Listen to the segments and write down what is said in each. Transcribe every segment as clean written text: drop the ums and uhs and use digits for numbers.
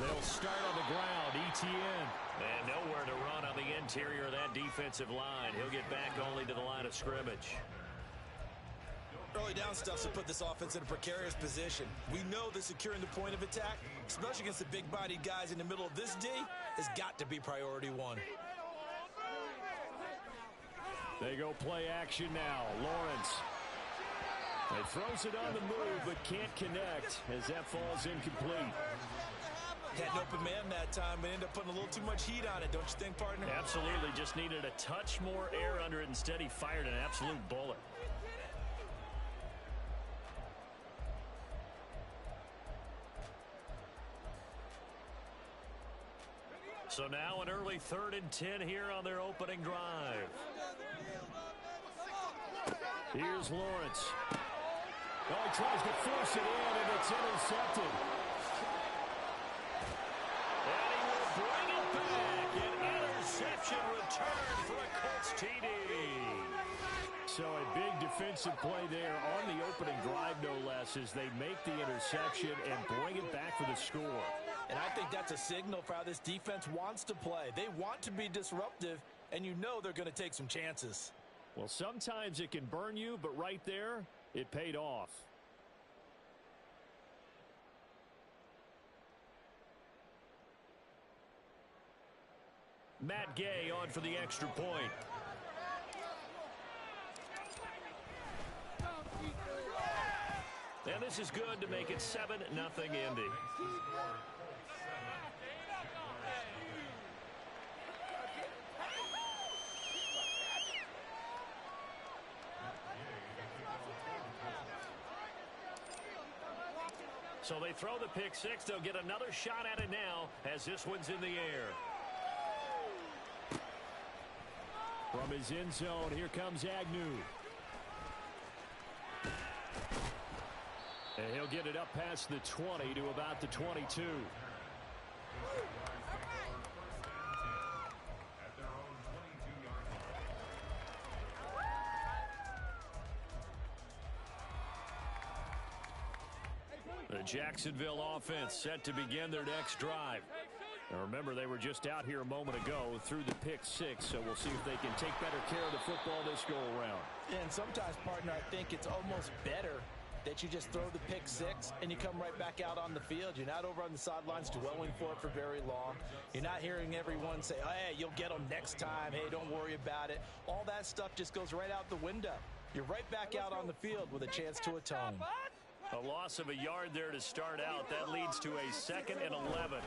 They'll start on the ground. ETN. And nowhere to run on the interior of that defensive line. He'll get back only to the line of scrimmage. Early down stuff to put this offense in a precarious position. We know that securing the point of attack, especially against the big-bodied guys in the middle of this D, has got to be priority one. They go play action now. Lawrence. He throws it on the move, but can't connect as that falls incomplete. Had an open man that time, but ended up putting a little too much heat on it, don't you think, partner? Absolutely. Just needed a touch more air under it. Instead, he fired an absolute bullet. So now an early 3rd and 10 here on their opening drive. Here's Lawrence. Oh, he tries to force it in, and it's intercepted. And he will bring it back. An interception return for a Colts TD. So a big defensive play there on the opening drive, no less, as they make the interception and bring it back for the score. And I think that's a signal for how this defense wants to play. They want to be disruptive, and you know they're going to take some chances. Well, sometimes it can burn you, but right there, it paid off. Matt Gay on for the extra point. And this is good to make it 7-0 Indy. So they throw the pick six. They'll get another shot at it now as this one's in the air. From his end zone, here comes Agnew. And he'll get it up past the 20 to about the 22. The Jacksonville offense set to begin their next drive. And remember, they were just out here a moment ago through the pick six, so we'll see if they can take better care of the football this go-around. And sometimes, partner, I think it's almost better that you just throw the pick six and you come right back out on the field. You're not over on the sidelines dwelling for it for very long. You're not hearing everyone say, oh, hey, you'll get them next time. Hey, don't worry about it. All that stuff just goes right out the window. You're right back out on the field with a chance to atone. A loss of a yard there to start out. That leads to a 2nd and 11.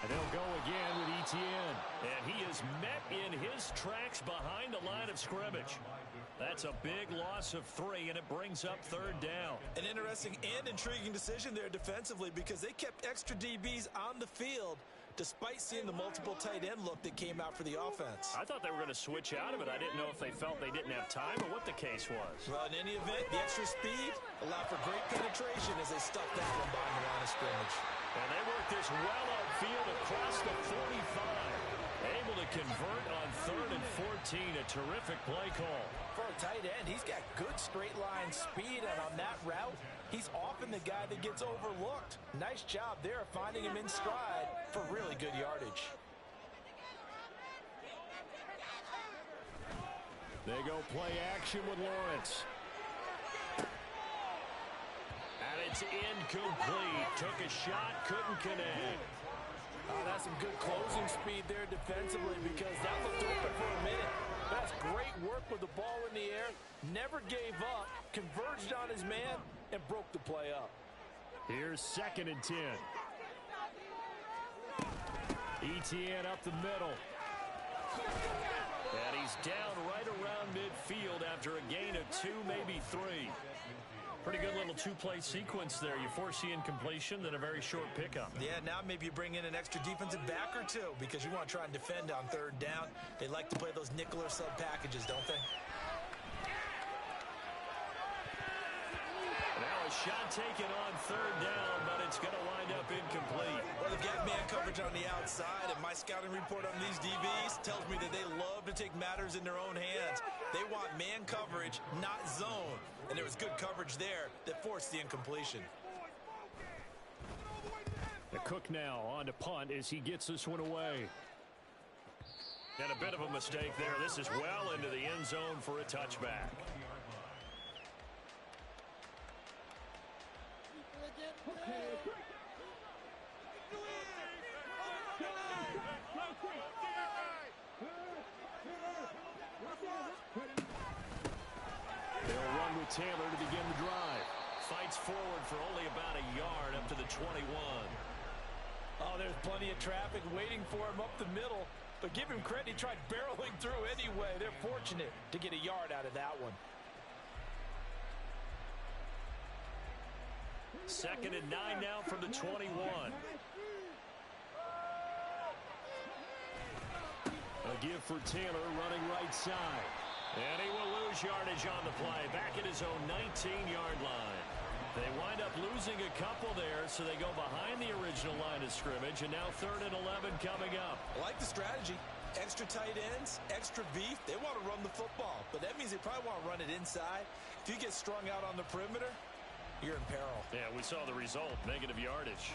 And they'll go again with ETN. And he is met in his tracks behind the line of scrimmage. That's a big loss of 3, and it brings up 3rd down. An interesting and intriguing decision there defensively because they kept extra DBs on the field despite seeing the multiple tight end look that came out for the offense. I thought they were going to switch out of it. I didn't know if they felt they didn't have time or what the case was. Well, in any event, the extra speed allowed for great penetration as they stuffed that one behind the line of scrimmage. And they work this well upfield across the 45. Able to convert on 3rd and 14. A terrific play call. For a tight end, he's got good straight line speed, and on that route, he's often the guy that gets overlooked. Nice job there finding him in stride for really good yardage. They go play action with Lawrence. And it's incomplete. Took a shot, couldn't connect. Oh, that's some good closing speed there defensively because that looked open for a minute. That's great work with the ball in the air. Never gave up, converged on his man, and broke the play up. Here's 2nd and 10. ETN up the middle. And he's down right around midfield after a gain of 2, maybe 3. Pretty good little two-play sequence there. You force the incompletion, then a very short pickup. Yeah, now maybe you bring in an extra defensive back or two because you want to try and defend on 3rd down. They like to play those nickel or sub packages, don't they? Now a shot taken on 3rd down, but it's going to wind up incomplete. Well, they've got man coverage on the outside, and my scouting report on these DBs tells me that they love to take matters in their own hands. They want man coverage, not zone. And there was good coverage there that forced the incompletion. The Cook now on to punt as he gets this one away. And a bit of a mistake there. This is well into the end zone for a touchback. They'll run with Taylor to begin the drive. Fights forward for only about a yard up to the 21. Oh, there's plenty of traffic waiting for him up the middle. But give him credit, he tried barreling through anyway. They're fortunate to get a yard out of that one. 2nd and 9 now from the 21. A give for Taylor running right side. And he will lose yardage on the play. Back at his own 19-yard line. They wind up losing a couple there, so they go behind the original line of scrimmage. And now 3rd and 11 coming up. I like the strategy. Extra tight ends, extra beef. They want to run the football, but that means they probably want to run it inside. If you get strung out on the perimeter, you're in peril. Yeah, we saw the result, negative yardage.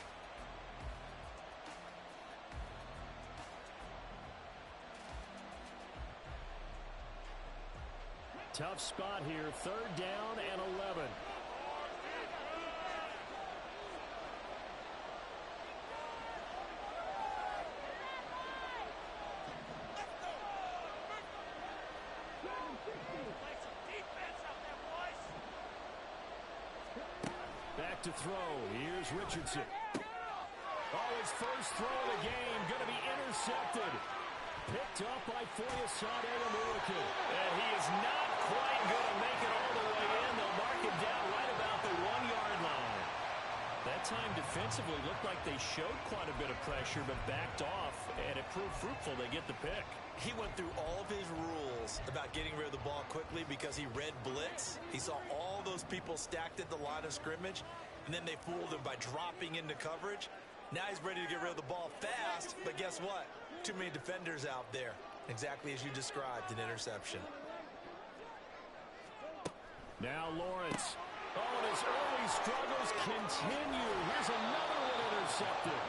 Tough spot here, 3rd down and 11. Back to throw. Here's Richardson. Oh, his first throw of the game going to be intercepted. Picked up by Foyesade Amuaku. And he is not quite going to make it all the way in. They'll mark him down right about the 1-yard line. That time defensively looked like they showed quite a bit of pressure but backed off, and it proved fruitful. They get the pick. He went through all of his rules about getting rid of the ball quickly because he read blitz. He saw all those people stacked at the line of scrimmage, and then they fooled him by dropping into coverage. Now he's ready to get rid of the ball fast, but guess what? Too many defenders out there. Exactly as you described, an interception. Now Lawrence. Oh, and his early struggles continue. Here's another one intercepted.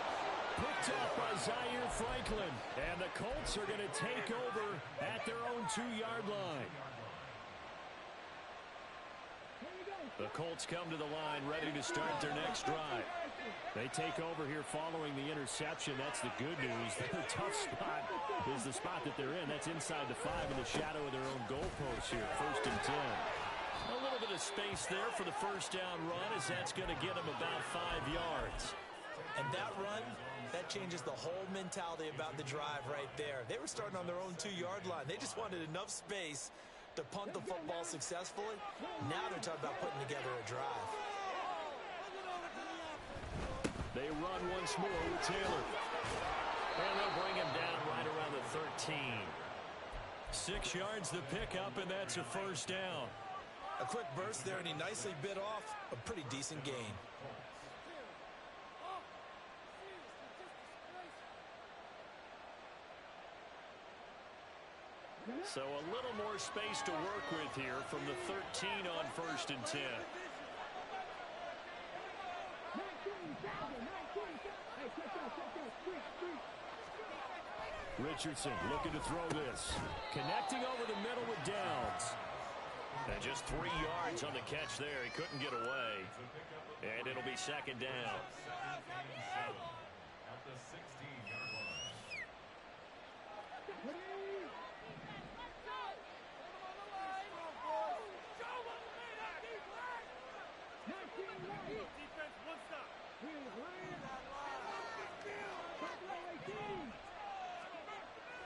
Picked up by Zaire Franklin. And the Colts are going to take over at their own 2-yard line. The Colts come to the line ready to start their next drive. They take over here following the interception. That's the good news. The tough spot is the spot that they're in. That's inside the 5 in the shadow of their own goalpost here. 1st and 10. A little bit of space there for the first down run as that's going to get them about 5 yards. And that run, that changes the whole mentality about the drive right there. They were starting on their own 2-yard line. They just wanted enough space to punt the football successfully. Now they're talking about putting together a drive. They run once more with Taylor. And they'll bring him down right around the 13. 6 yards the pickup, and that's a first down. A quick burst there, and he nicely bit off a pretty decent gain. So a little more space to work with here from the 13 on 1st and 10. Richardson looking to throw this. Connecting over the middle with Downs. And just 3 yards on the catch there. He couldn't get away. And it'll be 2nd down.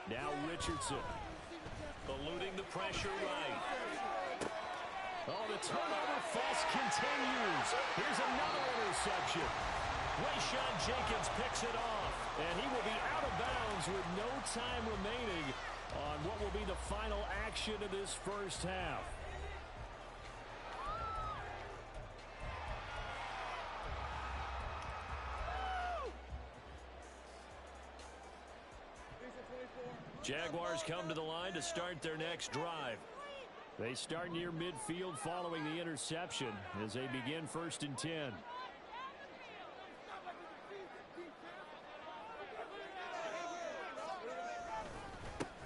Now Richardson eluding the pressure right. Oh, the turnover fuss continues. Here's another interception. Rayshawn Jenkins picks it off, and he will be out of bounds with no time remaining on what will be the final action of this first half. Jaguars come to the line to start their next drive. They start near midfield following the interception as they begin 1st and 10.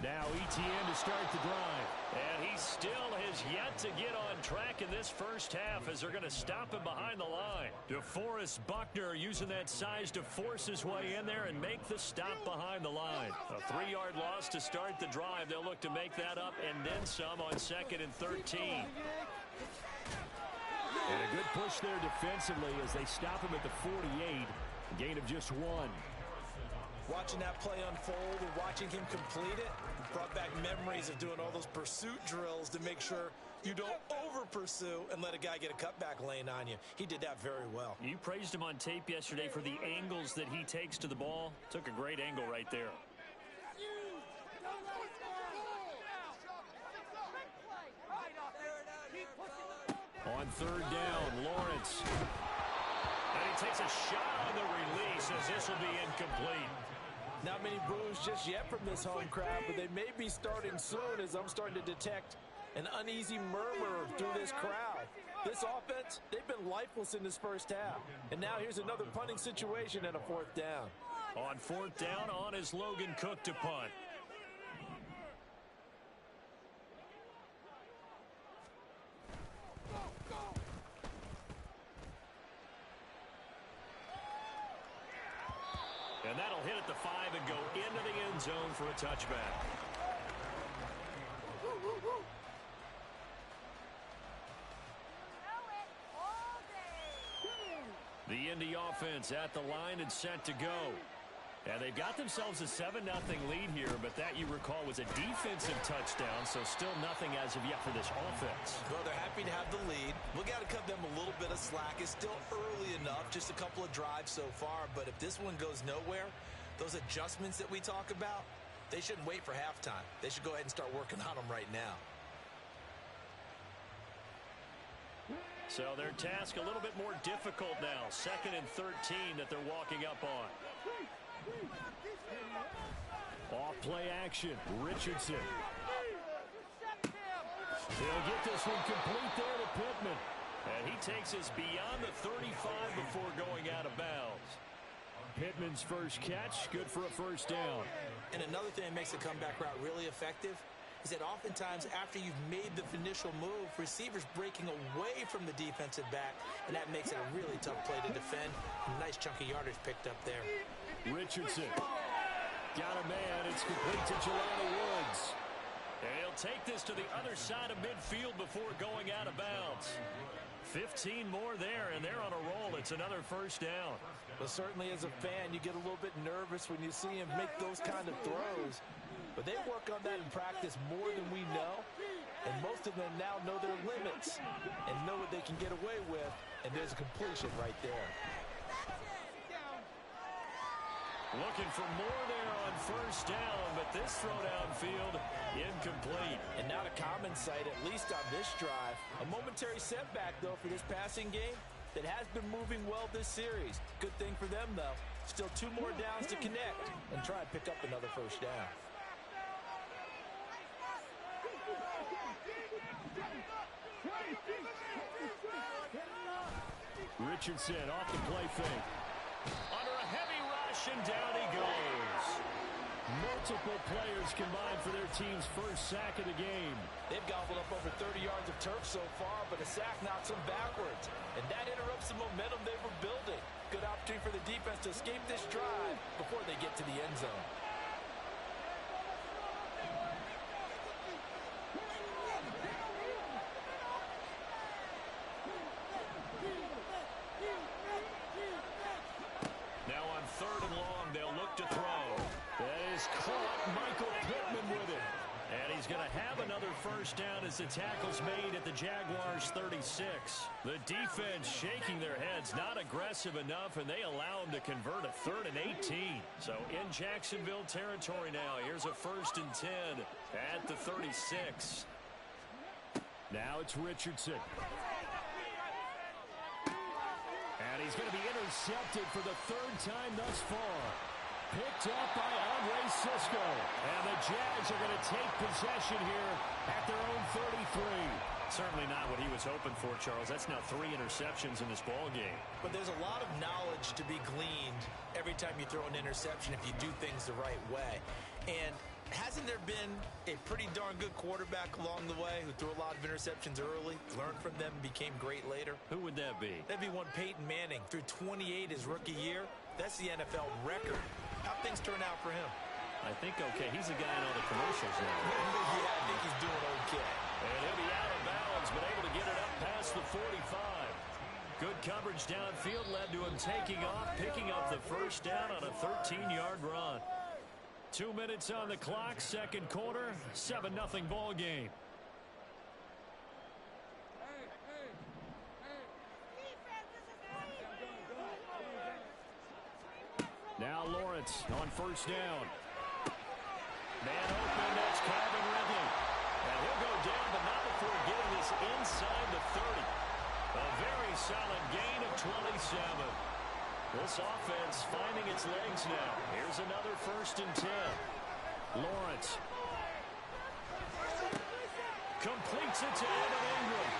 Now ETN to start the drive. And he still has yet to get on track in this first half as they're going to stop him behind the line. DeForest Buckner using that size to force his way in there and make the stop behind the line. A 3-yard loss to start the drive. They'll look to make that up and then some on 2nd and 13. And a good push there defensively as they stop him at the 48. A gain of just 1. Watching that play unfold and watching him complete it brought back memories of doing all those pursuit drills to make sure you don't over-pursue and let a guy get a cutback lane on you. He did that very well. You praised him on tape yesterday for the angles that he takes to the ball. Took a great angle right there. On 3rd down, Lawrence. And he takes a shot on the release as this will be incomplete. Not many boos just yet from this home crowd, but they may be starting soon as I'm starting to detect an uneasy murmur through this crowd. This offense, they've been lifeless in this first half. And now here's another punting situation and a 4th down. On 4th down, on is Logan Cook to punt. And that'll hit at the 5 and go into the end zone for a touchback. The Indy offense at the line and set to go. And they've got themselves a 7-0 lead here, but that, you recall, was a defensive touchdown, so still nothing as of yet for this offense. Well, they're happy to have the lead. We've got to cut them a little bit of slack. It's still early enough, just a couple of drives so far, but if this one goes nowhere, those adjustments that we talk about, they shouldn't wait for halftime. They should go ahead and start working on them right now. So their task a little bit more difficult now. 2nd and 13 that they're walking up on. Off play action, Richardson. He'll get this one complete there to Pittman. And he takes us beyond the 35 before going out of bounds. Pittman's first catch, good for a 1st down. And another thing that makes the comeback route really effective is that oftentimes after you've made the initial move, receivers breaking away from the defensive back, and that makes it a really tough play to defend. A nice chunk of yardage picked up there. Richardson. Got a man. It's complete to Jelani Woods. And he'll take this to the other side of midfield before going out of bounds. 15 more there, and they're on a roll. It's another 1st down. Well, certainly as a fan, you get a little bit nervous when you see him make those kind of throws. But they work on that in practice more than we know. And most of them now know their limits and know what they can get away with. And there's a completion right there. Looking for more there on 1st down, but this throw downfield incomplete. And not a common sight, at least on this drive. A momentary setback, though, for this passing game that has been moving well this series. Good thing for them, though. Still 2 more downs to connect and try and pick up another 1st down. Richardson off the play fake. Under a heavy rush, and down he goes. Multiple players combined for their team's first sack of the game. They've gobbled up over 30 yards of turf so far, but a sack knocks them backwards. And that interrupts the momentum they were building. Good opportunity for the defense to escape this drive before they get to the end zone. Now on 3rd and long, they'll look to throw. That is caught. Michael Pittman with it. And he's going to have another 1st down as the tackle's made at the Jaguars' 36. The defense shaking their heads, not aggressive enough, and they allow him to convert a 3rd and 18. So in Jacksonville territory now. Here's a 1st and 10 at the 36. Now it's Richardson. And he's going to be intercepted for the 3rd time thus far. Picked up by Andre Cisco. And the Jags are going to take possession here at their own 33. Certainly not what he was hoping for, Charles. That's now 3 interceptions in this ball game. But there's a lot of knowledge to be gleaned every time you throw an interception if you do things the right way. And Hasn't there been a pretty darn good quarterback along the way who threw a lot of interceptions early, learned from them, and became great later? Who would that be? That'd be one Peyton Manning. Threw 28 his rookie year. That's the NFL record. How'd things turn out for him? I think okay. He's a guy in all the commercials now. Yeah, I think he's doing okay. And he'll be out of bounds, but able to get it up past the 45. Good coverage downfield led to him taking off, picking up the first down on a 13-yard run. 2 minutes on the clock, second quarter, 7-0 ball game. Now Lawrence on first down. Man open, that's Calvin Ridley. And he'll go down, but not before getting this inside the 30. A very solid gain of 27. This offense finding its legs now. Here's another 1st and 10. Lawrence. Completes it to Evan Ingram.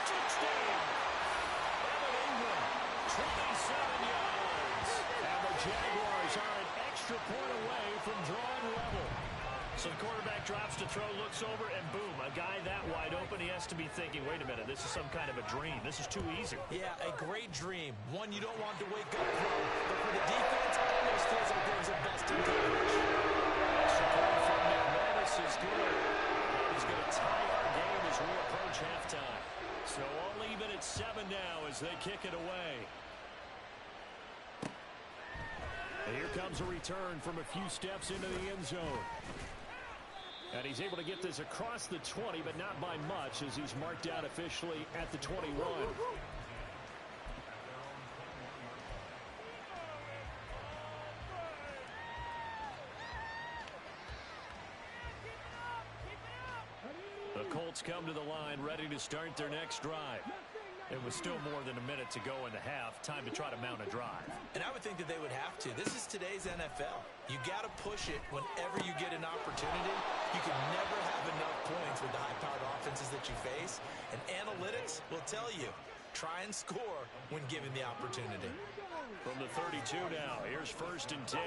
Touchdown. Evan Ingram, 27 yards. And the Jaguars are an extra point away from drawing level. So the quarterback drops to throw, looks over, and boom, a guy that wide open, he has to be thinking, wait a minute, this is some kind of a dream. This is too easy. Yeah, a great dream. One you don't want to wake up from. But for the defense, it almost feels like there's a best in coverage. Support from McManus is good. He's going to tie our game as we approach halftime. So all even at 7 now as they kick it away. And here comes a return from a few steps into the end zone. And he's able to get this across the 20, but not by much as he's marked out officially at the 21. The Colts come to the line ready to start their next drive. It was still more than a minute to go in the half. Time to try to mount a drive. And I would think that they would have to. This is today's NFL. You got to push it whenever you get an opportunity. You can never have enough points with the high-powered offenses that you face. And analytics will tell you, try and score when given the opportunity. From the 32 now, here's 1st and 10.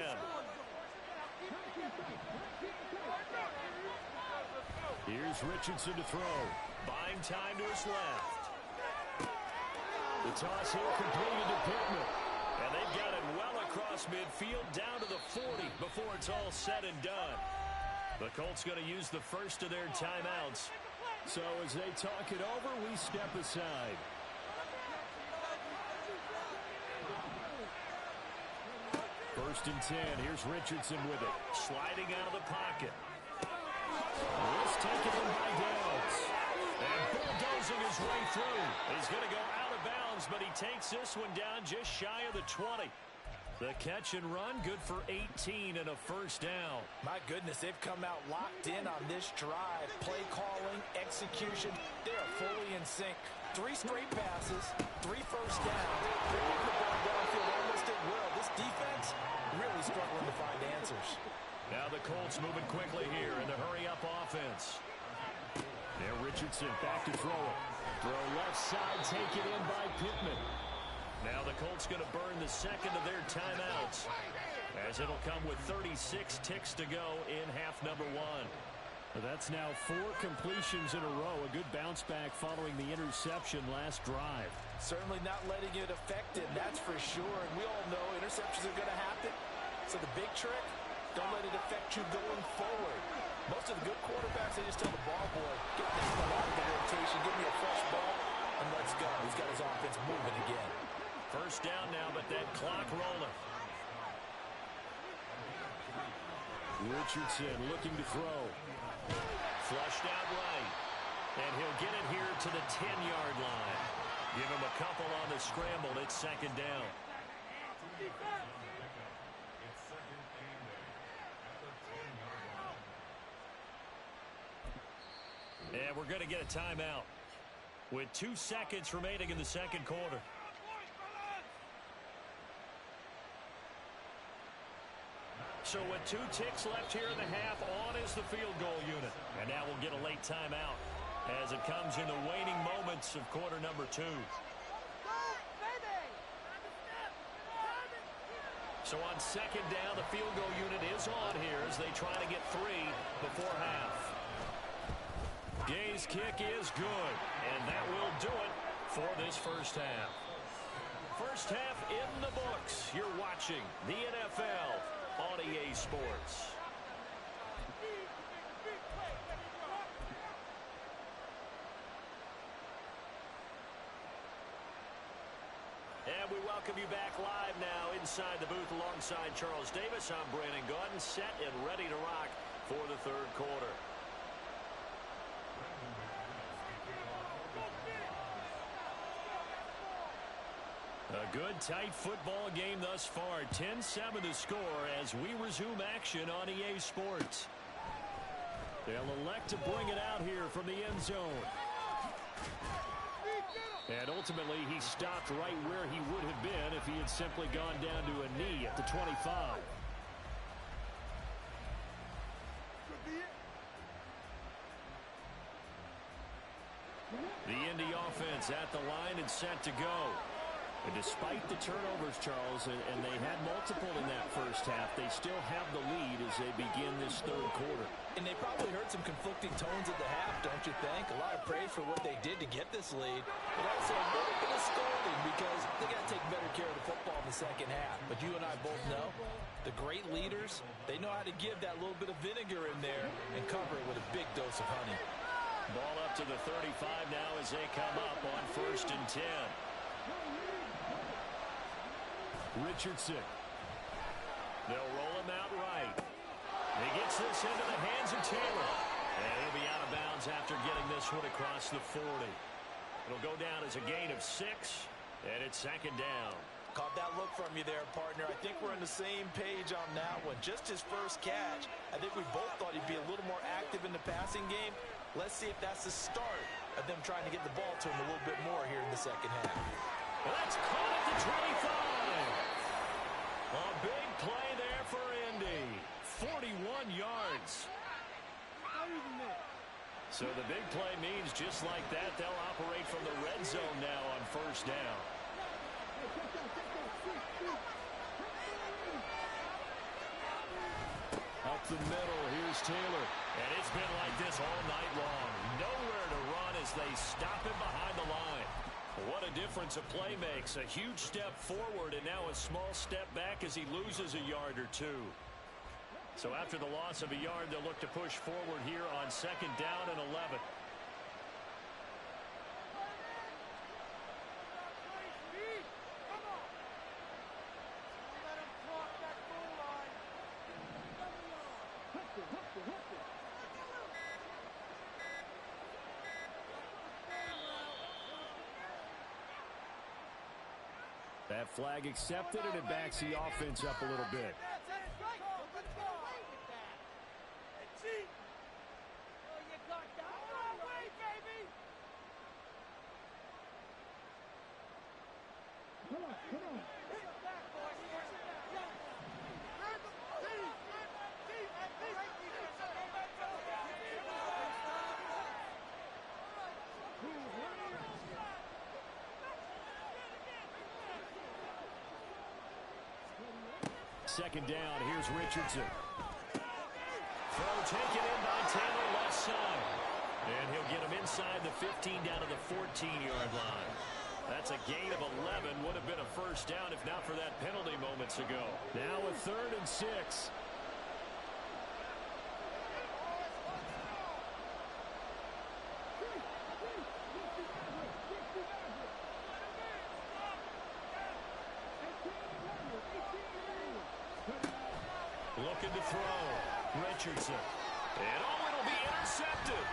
Here's Richardson to throw. Buying time to his left. The toss here completed to Pittman. And they've got it well across midfield down to the 40 before it's all said and done. The Colts going to use the first of their timeouts. So as they talk it over, we step aside. First and 10. Here's Richardson with it. Sliding out of the pocket. This taken in by Downs. And bulldozing his way through. He's going to go out of bounds, but he takes this one down just shy of the 20. The catch and run, good for 18 and a first down. My goodness, they've come out locked in on this drive. Play calling, execution, they are fully in sync. 3 straight passes, 3 first downs. They're moving the ball downfield almost at will. This defense really struggling to find answers. Now the Colts moving quickly here in the hurry-up offense. Now Richardson back to throw it. Throw left side, taken in by Pittman. Now the Colts going to burn the second of their timeouts, as it'll come with 36 ticks to go in half number 1. That's now 4 completions in a row. A good bounce back following the interception last drive. Certainly not letting it affect it, that's for sure. And we all know interceptions are going to happen. So the big trick, don't let it affect you going forward. Most of the good quarterbacks, they just tell the ball boy, get this one out of the rotation, give me a fresh ball, and let's go. He's got his offense moving again. First down now, but that clock rolling. Richardson looking to throw. Flushed out right. And he'll get it here to the 10-yard line. Give him a couple on the scramble. It's second down. And we're going to get a timeout with 2 seconds remaining in the second quarter. So with 2 ticks left here in the half, on is the field goal unit. And now we'll get a late timeout as it comes in the waning moments of quarter number 2. So on second down, the field goal unit is on here as they try to get 3 before half. Gay's kick is good, and that will do it for this first half. First half in the books. You're watching the NFL on EA Sports. And we welcome you back live now inside the booth alongside Charles Davis. I'm Brandon Gaudin, set and ready to rock for the third quarter. A good, tight football game thus far. 10-7 to score as we resume action on EA Sports. They'll elect to bring it out here from the end zone. And ultimately, he stopped right where he would have been if he had simply gone down to a knee at the 25. The Indy offense at the line and set to go. And despite the turnovers, Charles, and they had multiple in that first half, they still have the lead as they begin this third quarter. And they probably heard some conflicting tones at the half, don't you think? A lot of praise for what they did to get this lead, but also a little bit of scolding because they got to take better care of the football in the second half. But you and I both know the great leaders, they know how to give that little bit of vinegar in there and cover it with a big dose of honey. Ball up to the 35 now as they come up on 1st and 10. Richardson. They'll roll him out right. He gets this into the hands of Taylor. And he'll be out of bounds after getting this one across the 40. It'll go down as a gain of 6, and it's second down. Caught that look from you there, partner. I think we're on the same page on that one. Just his first catch, I think we both thought he'd be a little more active in the passing game. Let's see if that's the start of them trying to get the ball to him a little bit more here in the second half. That's caught at the 25. A big play there for Indy. 41 yards. So the big play means just like that, they'll operate from the red zone now on first down. Up the middle, here's Taylor. And it's been like this all night long. Nowhere to run as they stop him behind the line. What a difference a play makes. A huge step forward and now a small step back as he loses a yard or 2. So after the loss of a yard, they'll look to push forward here on second down and 11. That flag accepted, and it backs the offense up a little bit. Second down, here's Richardson. Throw taken in by Taylor left side. And he'll get him inside the 15 down to the 14-yard line. That's a gain of 11. Would have been a first down if not for that penalty moments ago. Now a 3rd and 6. Looking to throw. Richardson. And it'll be intercepted.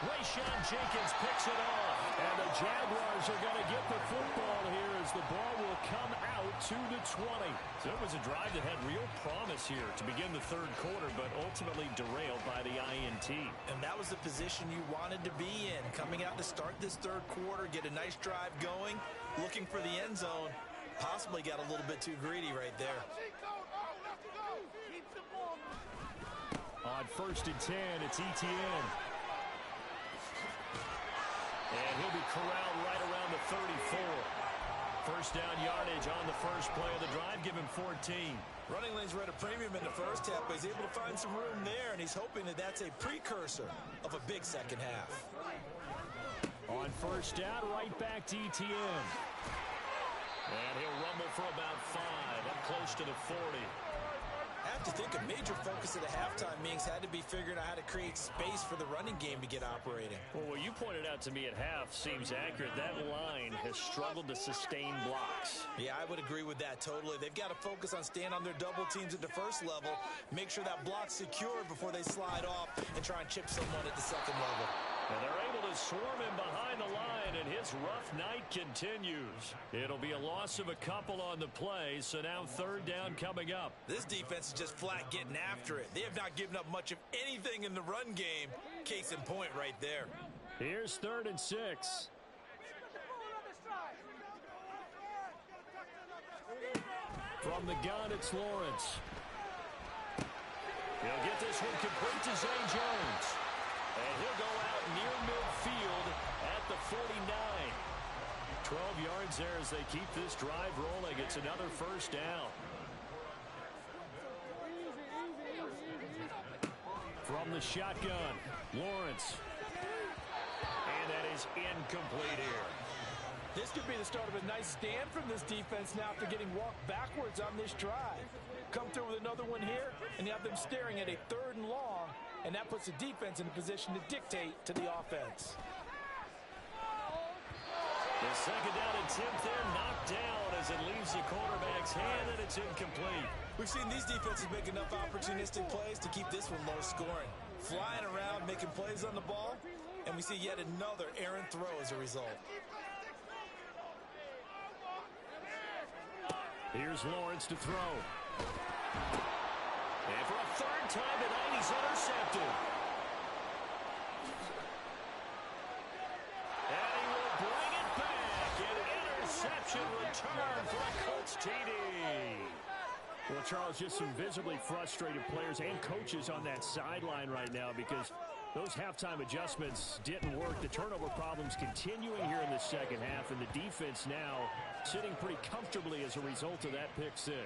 Rayshawn Jenkins picks it off. And the Jaguars are going to get the football here as the ball will come out to the 20. So it was a drive that had real promise here to begin the third quarter, but ultimately derailed by the INT. And that was the position you wanted to be in. Coming out to start this third quarter, get a nice drive going, looking for the end zone. Possibly got a little bit too greedy right there. On 1st and 10, it's ETN. And he'll be corralled right around the 34. first down yardage on the first play of the drive. Give him 14. Running lanes were at a premium in the first half, but he's able to find some room there, and he's hoping that that's a precursor of a big second half. On first down, right back to ETN. And he'll rumble for about 5, up close to the 40. I have to think a major focus of the halftime meetings had to be figuring out how to create space for the running game to get operating. Well, what you pointed out to me at half seems accurate. That line has struggled to sustain blocks. Yeah, I would agree with that totally. They've got to focus on staying on their double teams at the first level, make sure that block's secure before they slide off and try and chip someone at the second level. And they're able to swarm him behind the line, and his rough night continues. It'll be a loss of a couple on the play, so now third down coming up. This defense is just flat getting after it. They have not given up much of anything in the run game. Case in point right there. Here's 3rd and 6. From the gun, it's Lawrence. He'll get this one complete to Zay Jones. And he'll go out near midfield at the 49. 12 yards there as they keep this drive rolling. It's another first down. From the shotgun, Lawrence. And that is incomplete here. This could be the start of a nice stand from this defense now after getting walked backwards on this drive. Come through with another one here, and you have them staring at a 3rd and long, and that puts the defense in a position to dictate to the offense. The second down attempt there knocked down as it leaves the quarterback's hand, and it's incomplete. We've seen these defenses make enough opportunistic plays to keep this one low scoring. Flying around, making plays on the ball, and we see yet another errant throw as a result. Here's Lawrence to throw. And for a 3rd time tonight, he's intercepted. And he will bring it back. An interception return for a Colts TD. Well, Charles, just some visibly frustrated players and coaches on that sideline right now because those halftime adjustments didn't work. The turnover problems continuing here in the second half, and the defense now sitting pretty comfortably as a result of that pick 6.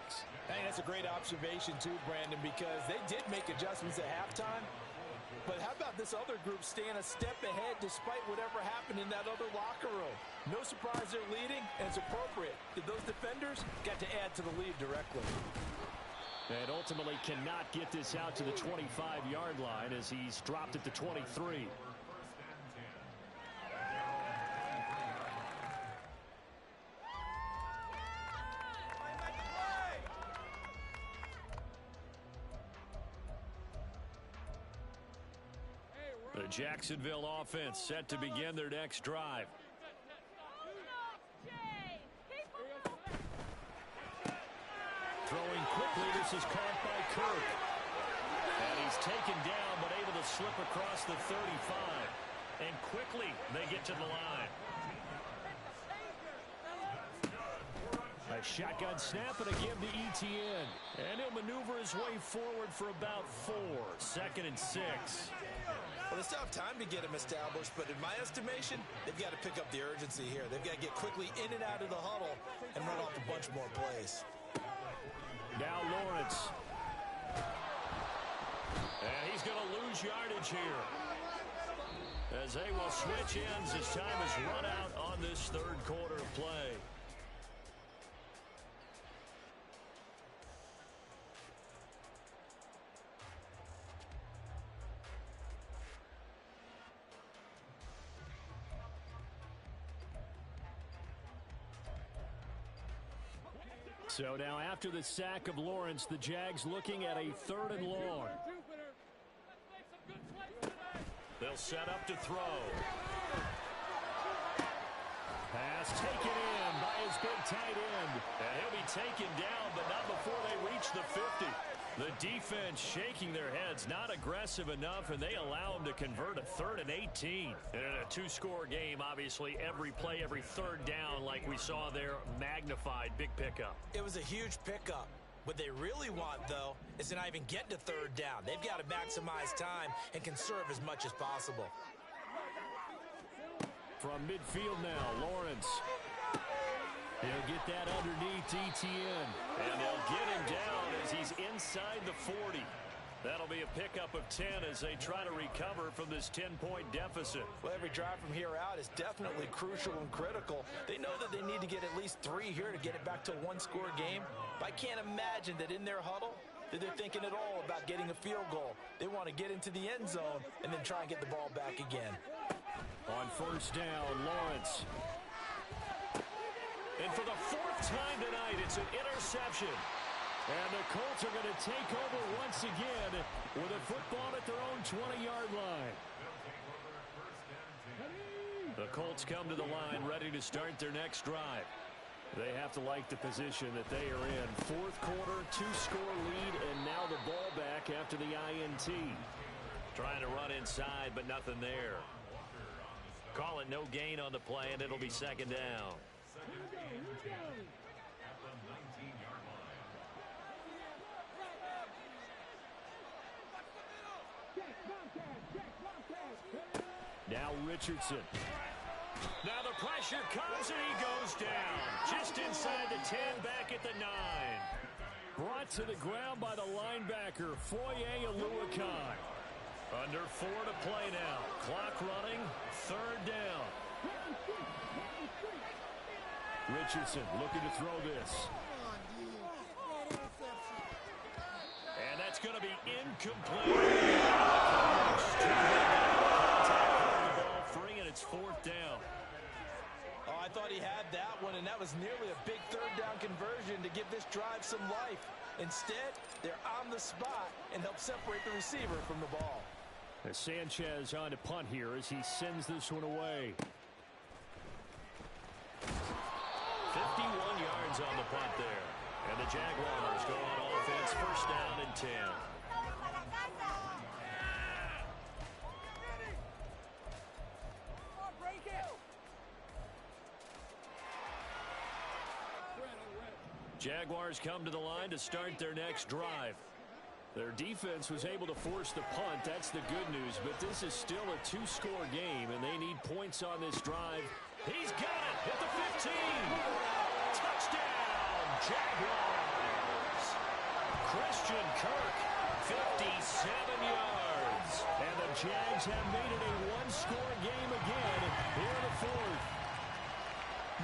I think that's a great observation too, Brandon, because they did make adjustments at halftime. But how about this other group staying a step ahead despite whatever happened in that other locker room? No surprise they're leading, and it's appropriate. Those defenders got to add to the lead directly. And ultimately cannot get this out to the 25-yard line as he's dropped at the 23. The Jacksonville offense set to begin their next drive. Throwing quickly, this is caught by Kirk. And he's taken down, but able to slip across the 35. And quickly, they get to the line. A shotgun snap and a give to ETN. And he'll maneuver his way forward for about 4. 2nd and 6. Well, they still have time to get him established, but in my estimation, they've got to pick up the urgency here. They've got to get quickly in and out of the huddle and run off a bunch more plays. Now Lawrence. And he's going to lose yardage here. As they will switch ends as time is run out on this 3rd quarter of play. So now after the sack of Lawrence, the Jags looking at a 3rd and long. They'll set up to throw. Pass taken in by his big tight end. And he'll be taken down, but not before they reach the 50. The defense shaking their heads, not aggressive enough, and they allow him to convert a 3rd and 18. And in a 2-score game, obviously, every play, every 3rd down, like we saw there, magnified. Big pickup. It was a huge pickup. What they really want, though, is to not even get to 3rd down. They've got to maximize time and conserve as much as possible. From midfield now, Lawrence. He'll get that underneath ETN. And they'll get him down as he's inside the 40. That'll be a pickup of 10 as they try to recover from this 10-point deficit. Well, every drive from here out is definitely crucial and critical. They know that they need to get at least 3 here to get it back to a one-score game. But I can't imagine that in their huddle that they're thinking at all about getting a field goal. They want to get into the end zone and then try and get the ball back again. On first down, Lawrence. And for the 4th time tonight, it's an interception. And the Colts are going to take over once again with a football at their own 20-yard line. The Colts come to the line ready to start their next drive. They have to like the position that they are in. 4th quarter, 2-score lead, and now the ball back after the INT. Trying to run inside, but nothing there. Call it no gain on the play, and it'll be 2nd down. Now Richardson. Now the pressure comes and he goes down. Just inside the 10, back at the 9. Brought to the ground by the linebacker, Foye Aluakai. Under 4 to play now. Clock running, 3rd down. Richardson looking to throw this. And that's going to be incomplete. Free, and it's 4th down. Oh, I thought he had that one, and that was nearly a big 3rd down conversion to give this drive some life. Instead, they're on the spot and help separate the receiver from the ball. As Sanchez on to punt here as he sends this one away. 51 yards on the punt there. And the Jaguars go on offense, 1st down and 10. Jaguars come to the line to start their next drive. Their defense was able to force the punt. That's the good news. But this is still a 2-score game, and they need points on this drive. He's got it at the 15. Touchdown, Jaguars. Christian Kirk, 57 yards. And the Jags have made it a 1-score game again here in the 4th.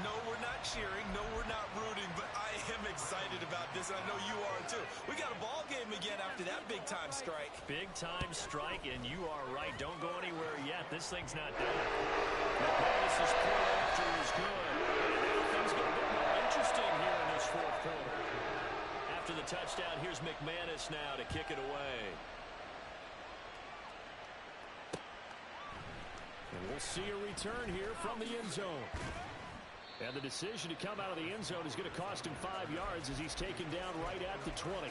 No, we're not cheering. No, we're not rooting, but I am excited about this, and I know you are too. We got a ball game again after that big-time strike. Big-time strike, and you are right. Don't go anywhere yet. This thing's not done. McManus's pull after is good. Now things get a bit more interesting here in this 4th quarter. After the touchdown, here's McManus now to kick it away. And we'll see a return here from the end zone. And the decision to come out of the end zone is going to cost him 5 yards as he's taken down right at the 20.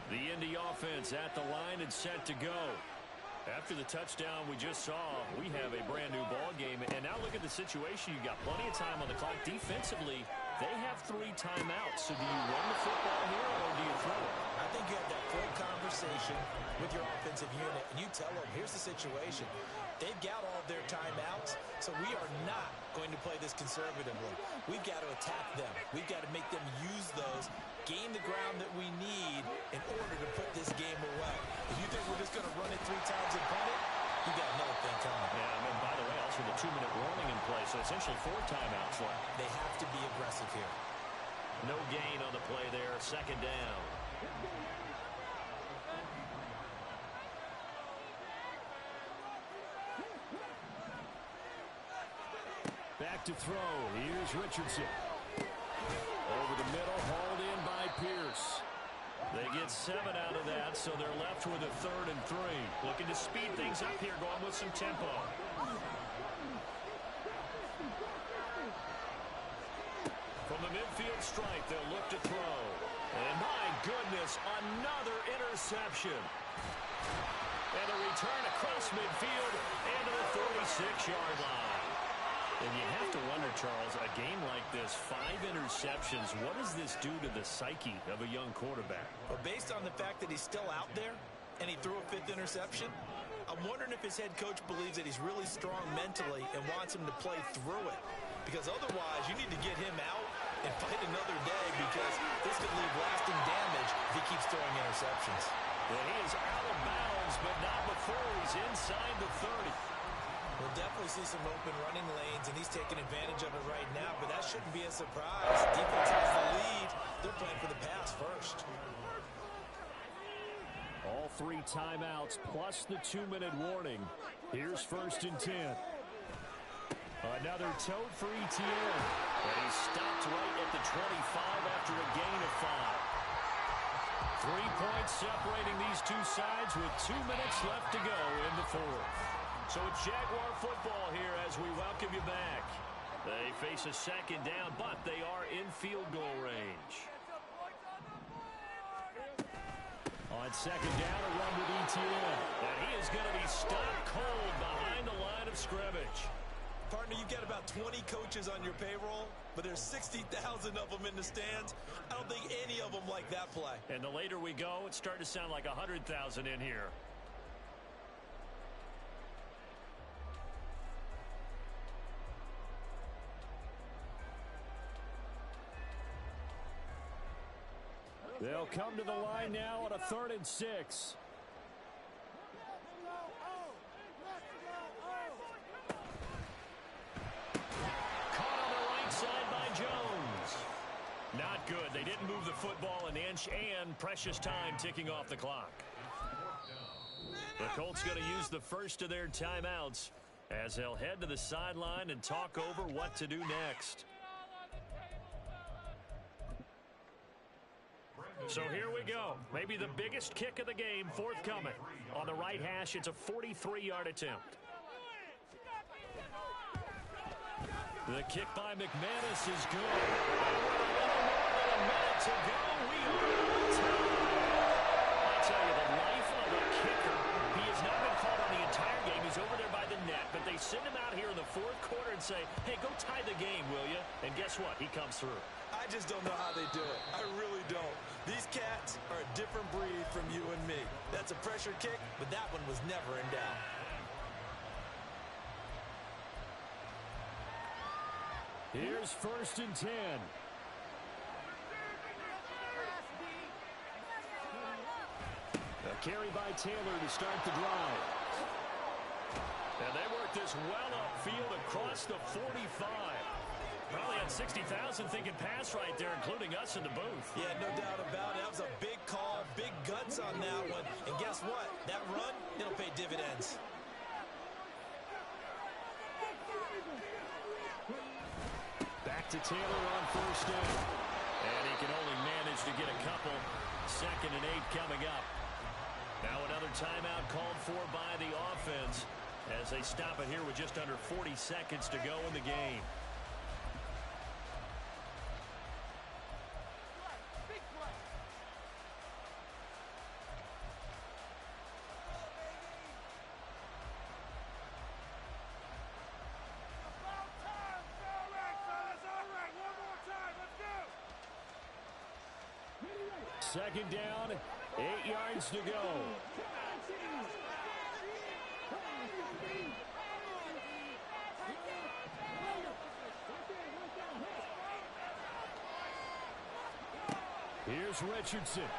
The Indy offense at the line and set to go. After the touchdown we just saw, we have a brand new ball game. And now look at the situation. You got plenty of time on the clock. Defensively, they have 3 timeouts. So do you run the football here or do you throw it? I think you have that full conversation with your offensive unit, and you tell them, here's the situation. They've got all of their timeouts, so we are not going to play this conservatively. We've got to attack them. We've got to make them use those, gain the ground that we need in order to put this game away. If you think we're just going to run it 3 times and punt it, you got another thing coming. Yeah, and by the way, also the 2-minute warning in play, so essentially 4 timeouts left. They have to be aggressive here. No gain on the play there, 2nd down. Back to throw. Here's Richardson. Over the middle, hauled in by Pierce. They get 7 out of that, so they're left with a 3rd and 3. Looking to speed things up here, going with some tempo. From the midfield stripe, they'll look to throw. And my goodness, another interception. And a return across midfield and to the 46-yard line. And you have to wonder, Charles, a game like this, 5 interceptions, what does this do to the psyche of a young quarterback? But based on the fact that he's still out there, and he threw a 5th interception. I'm wondering if his head coach believes that he's really strong mentally and wants him to play through it. Because otherwise, you need to get him out and fight another day, because this could leave lasting damage if he keeps throwing interceptions. And he is out of bounds, but not before he's inside the 30. We'll definitely see some open running lanes, and he's taking advantage of it right now, but that shouldn't be a surprise. Defense has the lead. They're playing for the pass first. All 3 timeouts plus the 2-minute warning. Here's 1st and 10. Another tote for ETN. And he stopped right at the 25 after a gain of 5. 3 points separating these two sides with 2 minutes left to go in the 4th. So it's Jaguar football here as we welcome you back. They face a 2nd down, but they are in field goal range. On 2nd down, a run with ETN. And he is going to be stopped cold behind the line of scrimmage. Partner, you've got about 20 coaches on your payroll, but there's 60,000 of them in the stands. I don't think any of them like that play. And the later we go, it's starting to sound like 100,000 in here. They'll come to the line now on a 3rd and 6. Caught on the right side by Jones. Not good. They didn't move the football an inch, and precious time ticking off the clock. The Colts going to use the first of their timeouts as they'll head to the sideline and talk over what to do next. So here we go. Maybe the biggest kick of the game forthcoming. On the right hash, it's a 43-yard attempt. The kick by McManus is good. And with a little more than a minute to go, we are on time. I tell you, the life of a kicker. He has not been called on the entire game. He's over there by the net. But they send him out here in the 4th quarter and say, hey, go tie the game, will you? And guess what? He comes through. I just don't know how they do it. I really don't. These cats are a different breed from you and me. That's a pressure kick, but that one was never in doubt. Here's 1st and 10. A carry by Taylor to start the drive. And they work this well upfield across the 45. Probably had 60,000 thinking pass right there, including us in the booth. Yeah, no doubt about it. That was a big call, big guts on that one. And guess what? That run, it'll pay dividends. Back to Taylor on 1st down. And he can only manage to get a couple. 2nd and 8 coming up. Now another timeout called for by the offense as they stop it here with just under 40 seconds to go in the game. Second down, 8 yards to go. Here's Richardson.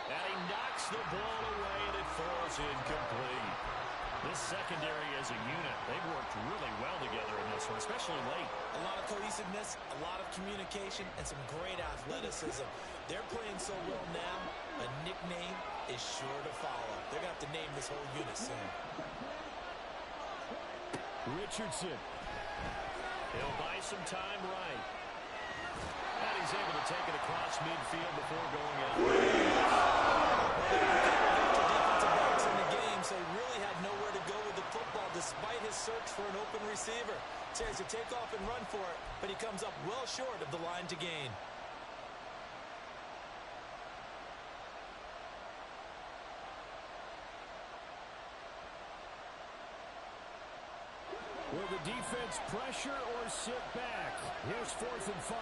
And he knocks the ball away, and it falls incomplete. This secondary as a unit, they've worked really well together in this one, especially late. A lot of cohesiveness, a lot of communication, and some great athleticism. They're playing so well now, a nickname is sure to follow. They're going to have to name this whole unit soon. Richardson. He'll buy some time right. And he's able to take it across midfield before going out. Defensive backs in the game, so he really had nowhere to go with the football despite his search for an open receiver. Tries to take off and run for it, but he comes up well short of the line to gain. Will the defense pressure or sit back? Here's 4th and 5.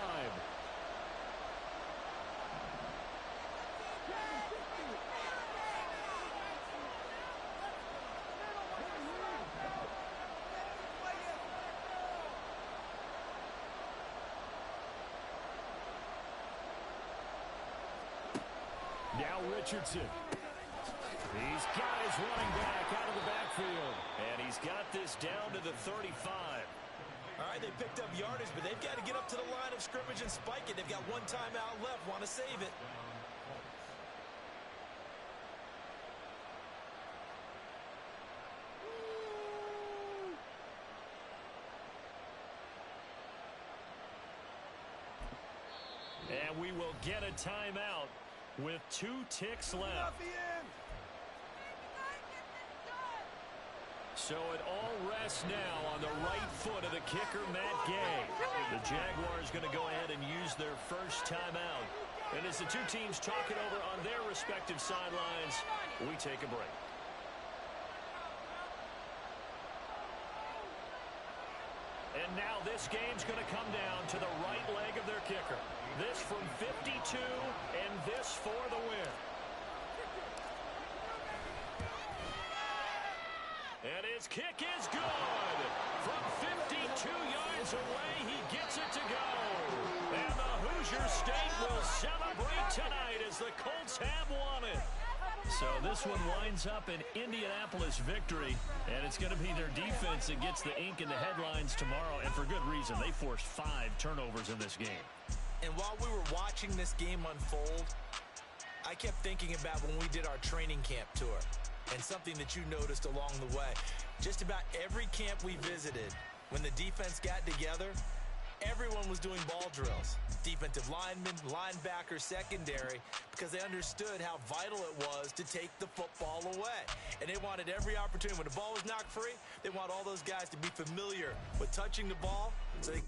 Now Richardson. He's got his running back out of the backfield. And he's got this down to the 35. All right, they picked up yardage, but they've got to get up to the line of scrimmage and spike it. They've got one timeout left, want to save it. And we will get a timeout with 2 ticks left. So it all rests now on the right foot of the kicker, Matt Gay. The Jaguars going to go ahead and use their first timeout. And as the two teams talk it over on their respective sidelines, we take a break. And now this game's going to come down to the right leg of their kicker. This from 52, and this for the win. And his kick is good. From 52 yards away, he gets it to go. And the Hoosier State will celebrate tonight as the Colts have won it. So this one winds up an Indianapolis victory, and it's going to be their defense that gets the ink in the headlines tomorrow, and for good reason. They forced 5 turnovers in this game. And while we were watching this game unfold, I kept thinking about when we did our training camp tour, and something that you noticed along the way. Just about every camp we visited, when the defense got together, everyone was doing ball drills. Defensive linemen, linebackers, secondary, because they understood how vital it was to take the football away. And they wanted every opportunity. When the ball was knocked free, they want all those guys to be familiar with touching the ball. So they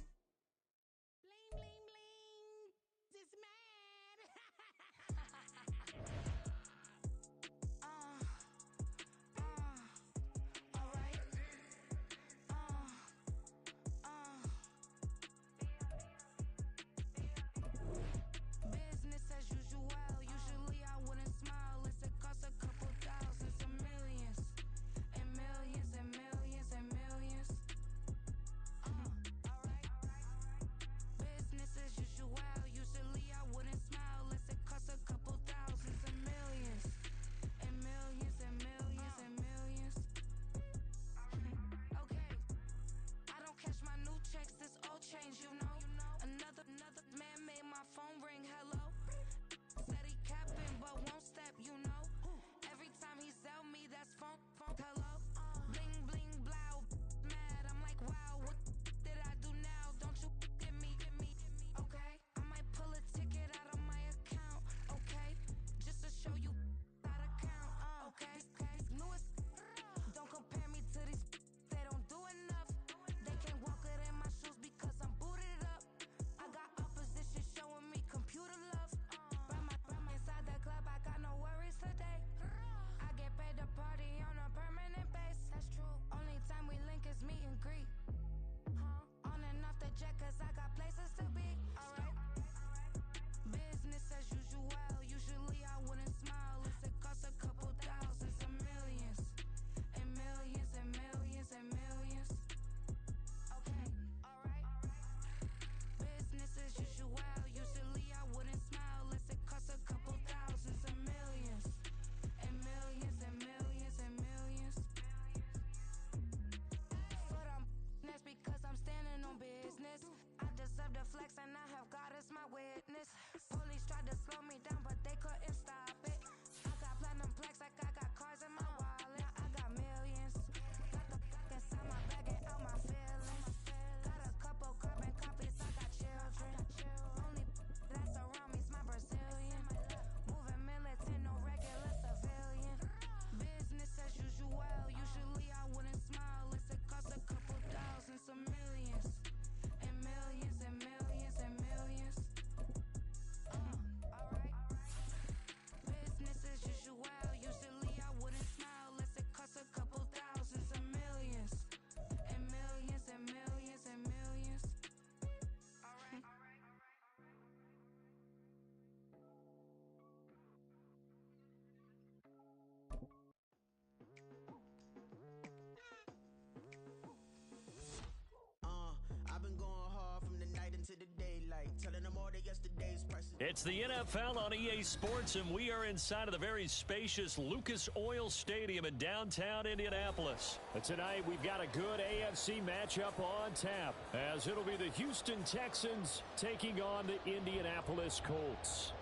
I've been going hard from the night into the daylight, telling them all that yesterday's It's the NFL on EA Sports, and we are inside of the very spacious Lucas Oil Stadium in downtown Indianapolis. Tonight, we've got a good AFC matchup on tap, as it'll be the Houston Texans taking on the Indianapolis Colts.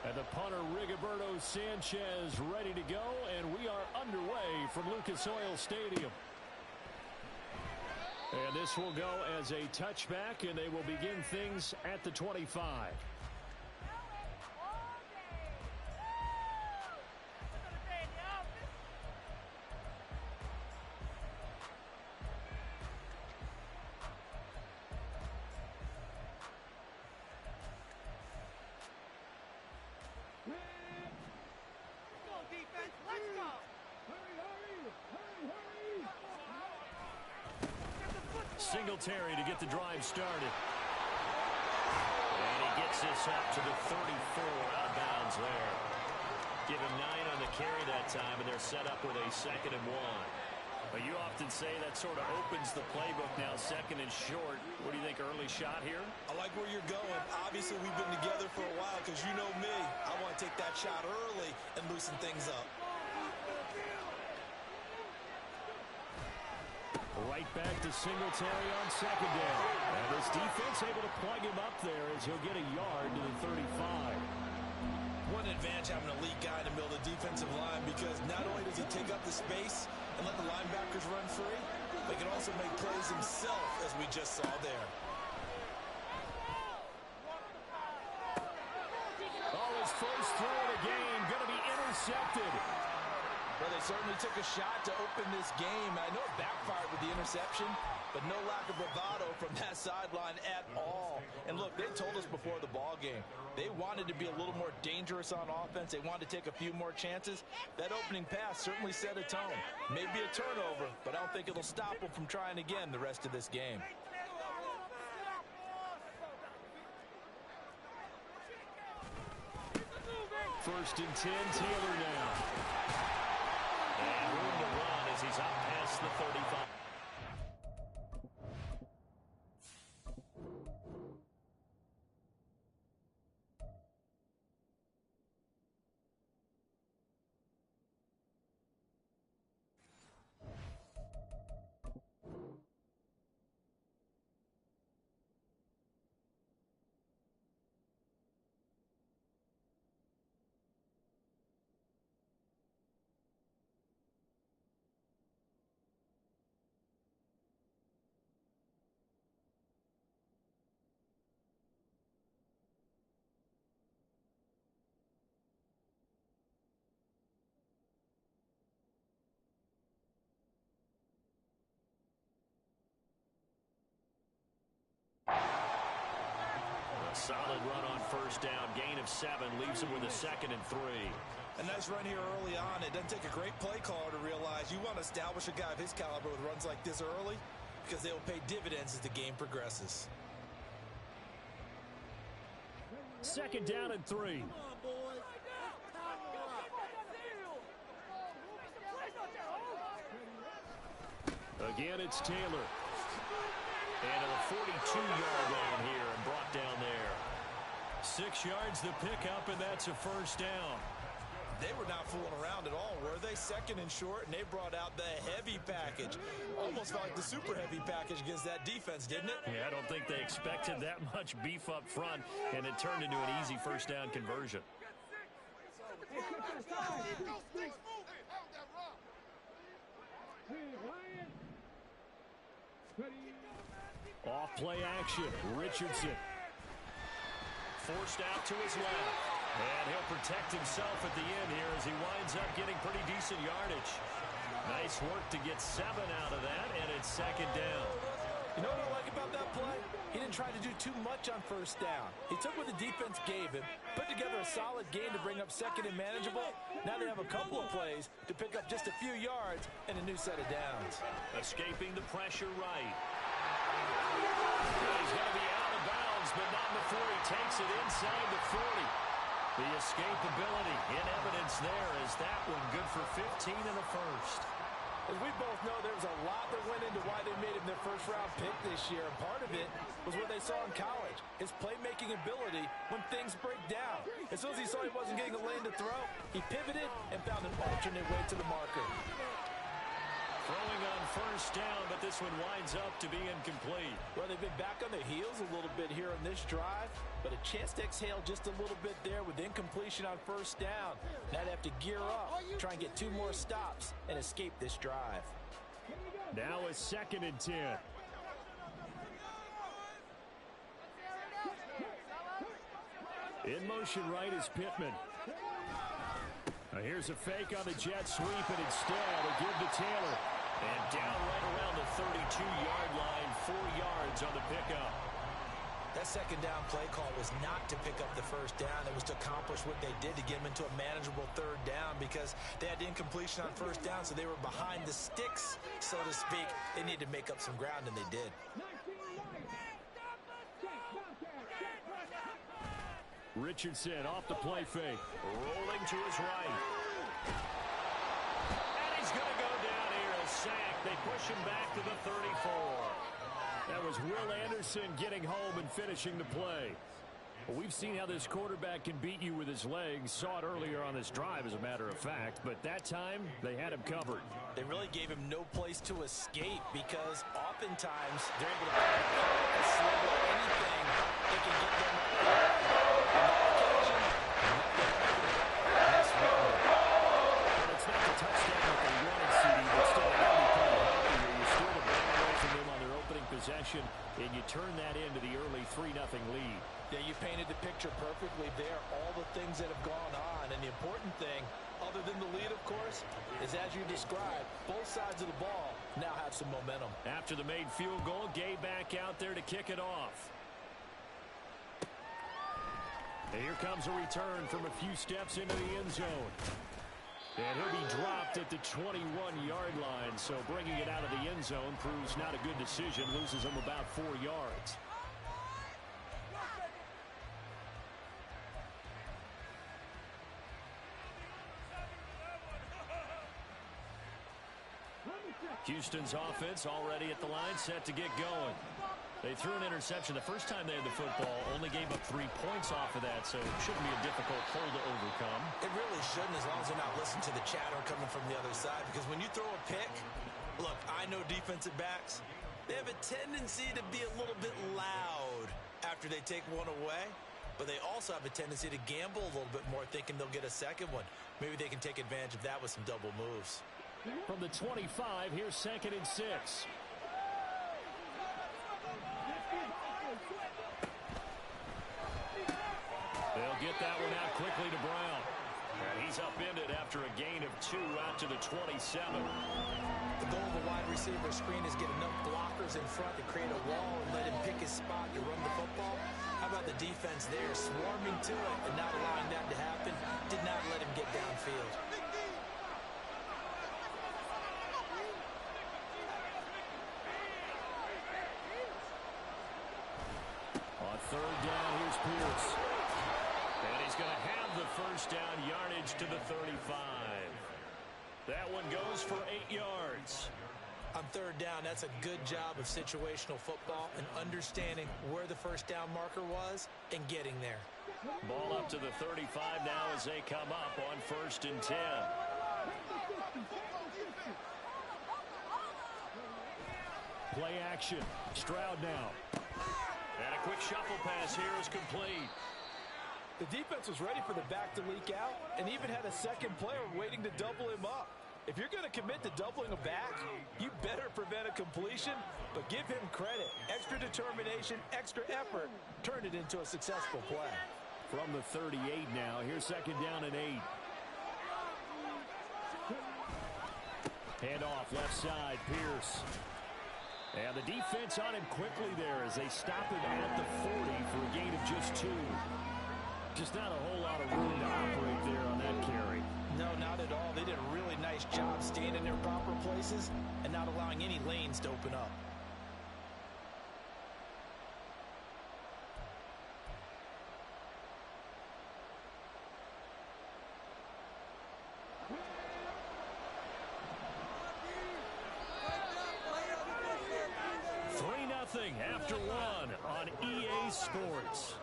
And the punter, Rigoberto Sanchez, ready to go, and we are underway from Lucas Oil Stadium. And this will go as a touchback, and they will begin things at the 25. Singletary to get the drive started. And he gets this up to the 34, out of bounds there. Give him 9 on the carry that time, and they're set up with a 2nd and 1. But you often say that sort of opens the playbook now, 2nd and short. What do you think, early shot here? I like where you're going. Obviously, we've been together for a while because you know me. I want to take that shot early and loosen things up. Right back to Singletary on 2nd down. And this defense able to plug him up there as he'll get a yard to the 35. One advantage having a lead guy in the middle of the defensive line, because not only does he take up the space and let the linebackers run free, but he can also make plays himself, as we just saw there. Oh, his first throw of the game going to be intercepted. Well, they certainly took a shot to open this game. I know it backfired with the interception, but no lack of bravado from that sideline at all. And look, they told us before the ball game, they wanted to be a little more dangerous on offense. They wanted to take a few more chances. That opening pass certainly set a tone. Maybe a turnover, but I don't think it'll stop them from trying again the rest of this game. First and 10, Taylor now. And room to run as he's up past the 35. Solid run on first down. Gain of 7 leaves him with a 2nd and 3. A nice run here early on. It doesn't take a great play caller to realize you want to establish a guy of his caliber with runs like this early, because they will pay dividends as the game progresses. 2nd down and 3. Again, it's Taylor. And to the 42-yard line here and brought down there. 6 yards the pickup, and that's a first down. They were not fooling around at all, were they? 2nd and short, and they brought out the heavy package. Almost felt like the super heavy package against that defense, didn't it? Yeah, I don't think they expected that much beef up front, and it turned into an easy first down conversion. Off play action, Richardson. Forced out to his left. And he'll protect himself at the end here as he winds up getting pretty decent yardage. Nice work to get 7 out of that, and it's 2nd down. You know what I like about that play? He didn't try to do too much on first down. He took what the defense gave him, put together a solid gain to bring up second and manageable. Now they have a couple of plays to pick up just a few yards and a new set of downs. Escaping the pressure right. He's going to be out of bounds, but not before he takes it inside the 40. The escapability in evidence there is that one good for 15 in the first. As we both know, there's a lot that went into why they made him their first-round pick this year. And part of it was what they saw in college, his playmaking ability when things break down. As soon as he saw he wasn't getting a lane to throw, he pivoted and found an alternate way to the marker. Throwing on first down, but this one winds up to be incomplete. Well, they've been back on their heels a little bit here in this drive, but a chance to exhale just a little bit there with incompletion on first down. Now they have to gear up, try and get 2 more stops, and escape this drive. Now a 2nd and 10. In motion right is Pittman. Now here's a fake on the jet sweep, and instead a give to Taylor. And down right around the 32-yard line, 4 yards on the pickup. That second down play call was not to pick up the first down. It was to accomplish what they did to get them into a manageable third down because they had incompletion on first down, so they were behind the sticks, so to speak. They needed to make up some ground, and they did. Richardson off the play fake. Rolling to his right. And he's going to go down here, a sack. They push him back to the 34. That was Will Anderson getting home and finishing the play. Well, we've seen how this quarterback can beat you with his legs. Saw it earlier on this drive, as a matter of fact. But that time, they had him covered. They really gave him no place to escape because oftentimes they're able to a sliver of anything they can get them up there. Well, it's not the touchdown that they wanted, CD, but still, that would be pretty healthy here. You steal the ball away from them on their opening possession, and you turn that into the early 3-0 lead. Yeah, you painted the picture perfectly there, all the things that have gone on. And the important thing, other than the lead, of course, is as you described, both sides of the ball now have some momentum. After the made field goal, Gay back out there to kick it off. And here comes a return from a few steps into the end zone. And he'll be dropped at the 21-yard line, so bringing it out of the end zone proves not a good decision, loses him about 4 yards. Houston's offense already at the line, set to get going. They threw an interception the first time they had the football, only gave up 3 points off of that, so it shouldn't be a difficult hole to overcome. It really shouldn't, as long as they're not listening to the chatter coming from the other side, because when you throw a pick, look, I know defensive backs, they have a tendency to be a little bit loud after they take one away, but they also have a tendency to gamble a little bit more, thinking they'll get a second one. Maybe they can take advantage of that with some double moves. From the 25, here's 2nd and 6. They'll get that one out quickly to Brown. And he's upended after a gain of 2 out to the 27. The goal of a wide receiver screen is get enough blockers in front to create a wall and let him pick his spot to run the football. How about the defense there, swarming to it and not allowing that to happen? Did not let him get downfield. On third down, here's Pierce. And he's going to have the first down, yardage to the 35. That one goes for 8 yards. On third down, that's a good job of situational football and understanding where the first down marker was and getting there. Ball up to the 35 now as they come up on 1st and 10. Play action. Stroud now. And a quick shuffle pass here is complete. The defense was ready for the back to leak out and even had a second player waiting to double him up. If you're going to commit to doubling a back, you better prevent a completion, but give him credit. Extra determination, extra effort, turned it into a successful play. From the 38 now, here's 2nd down and 8. Hand off left side, Pierce. And the defense on him quickly there as they stop him at the 40 for a gain of just 2. Just not a whole lot of room to operate there on that carry. No, not at all. They did a really nice job staying in their proper places and not allowing any lanes to open up. After 1 on EA Sports.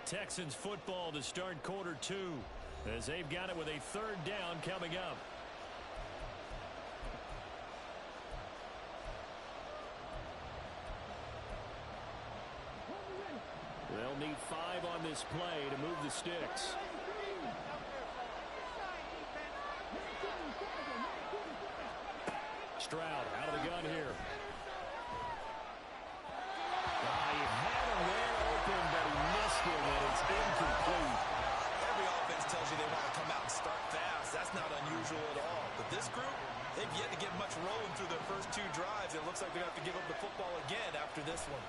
Texans football to start quarter 2 as they've got it with a 3rd down coming up. They'll need 5 on this play to move the sticks. Stroud out of the gun here. He had him there open, but he missed him, and it's incomplete. Every offense tells you they want to come out and start fast. That's not unusual at all. But this group, they've yet to get much rolling through their first 2 drives. It looks like they're going to have to give up the football again after this one.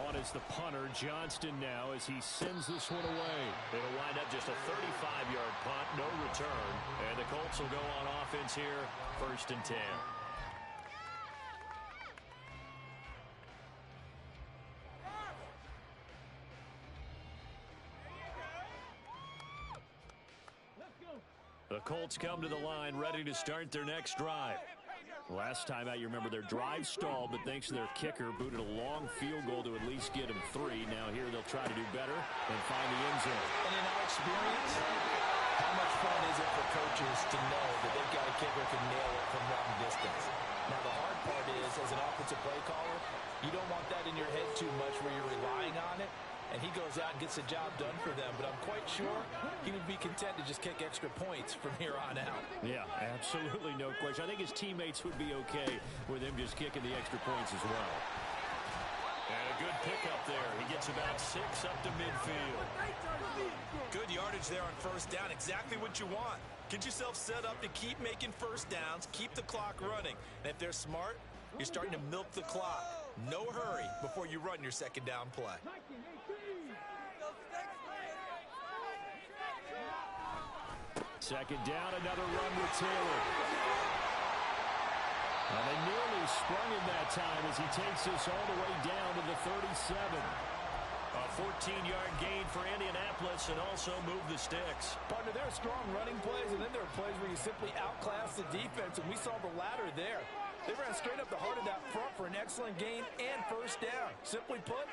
On is the punter, Johnston now, as he sends this one away. It'll wind up just a 35-yard punt, no return. And the Colts will go on offense here, 1st and 10. The Colts come to the line, ready to start their next drive. Last time out, you remember their drive stalled, but thanks to their kicker, booted a long field goal to at least get them 3. Now here they'll try to do better and find the end zone. And in our experience, how much fun is it for coaches to know that they've got a kicker who can nail it from long distance? Now the hard part is, as an offensive play caller, you don't want that in your head too much where you're relying on it. And he goes out and gets the job done for them. But I'm quite sure he would be content to just kick extra points from here on out. Yeah, absolutely no question. I think his teammates would be okay with him just kicking the extra points as well. And a good pickup there. He gets about 6 up to midfield. Good yardage there on 1st down. Exactly what you want. Get yourself set up to keep making 1st downs, keep the clock running. And if they're smart, you're starting to milk the clock. No hurry before you run your 2nd down play. Second down, another run with Taylor. And they nearly sprung him that time as he takes this all the way down to the 37. A 14-yard gain for Indianapolis and also move the sticks. Partner, there are strong running plays, and then there are plays where you simply outclass the defense, and we saw the latter there. They ran straight up the heart of that front for an excellent gain and 1st down. Simply put,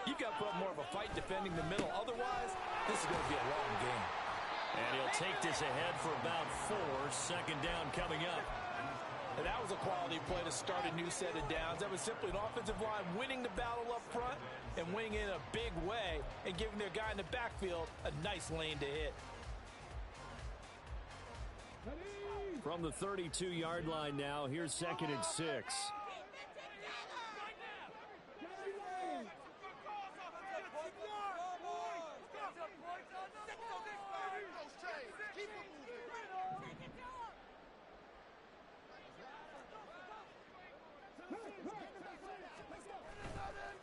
you've got to put up more of a fight defending the middle. Otherwise, this is going to be a long game. And he'll take this ahead for about 4. 2nd down coming up. And that was a quality play to start a new set of downs. That was simply an offensive line winning the battle up front and winning in a big way and giving their guy in the backfield a nice lane to hit. From the 32-yard line now, here's 2nd and 6.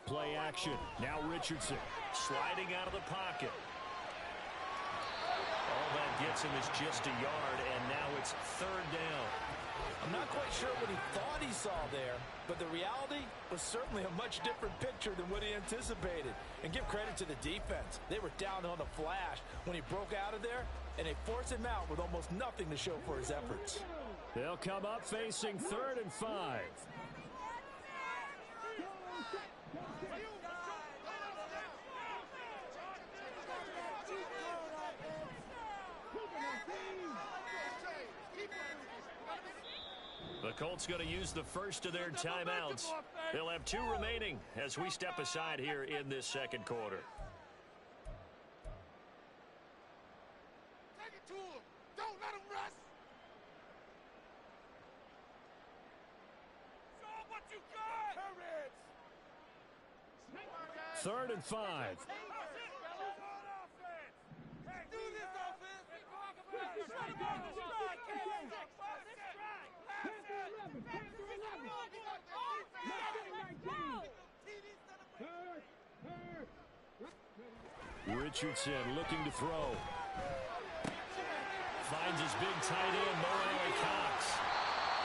Play action. Now Richardson Sliding out of the pocket. All that gets him is just a yard, and now it's 3rd down. I'm not quite sure what he thought he saw there, but the reality was certainly a much different picture than what he anticipated. And give credit to the defense. They were down on the flash when he broke out of there, and they forced him out with almost nothing to show for his efforts. They'll come up facing 3rd and 5. The Colts going to use the first of their timeouts. They'll have 2 remaining as we step aside here in this 2nd quarter. Take it to him. Don't let him rest. Show what you got. Courage. 3rd and 5. Do this offense. Richardson looking to throw. Finds his big tight end, Mo Cox.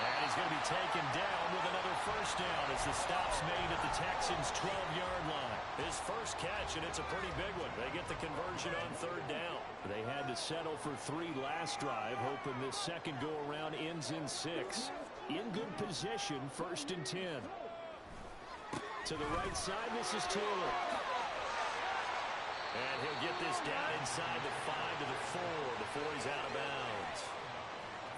And he's going to be taken down with another first down as the stop's made at the Texans' 12-yard line. His first catch, and it's a pretty big one. They get the conversion on third down. They had to settle for 3 last drive, hoping this second go-around ends in 6. In good position, 1st and 10. To the right side, this is Taylor. And he'll get this down inside the 5 to the 4 before he's out of bounds.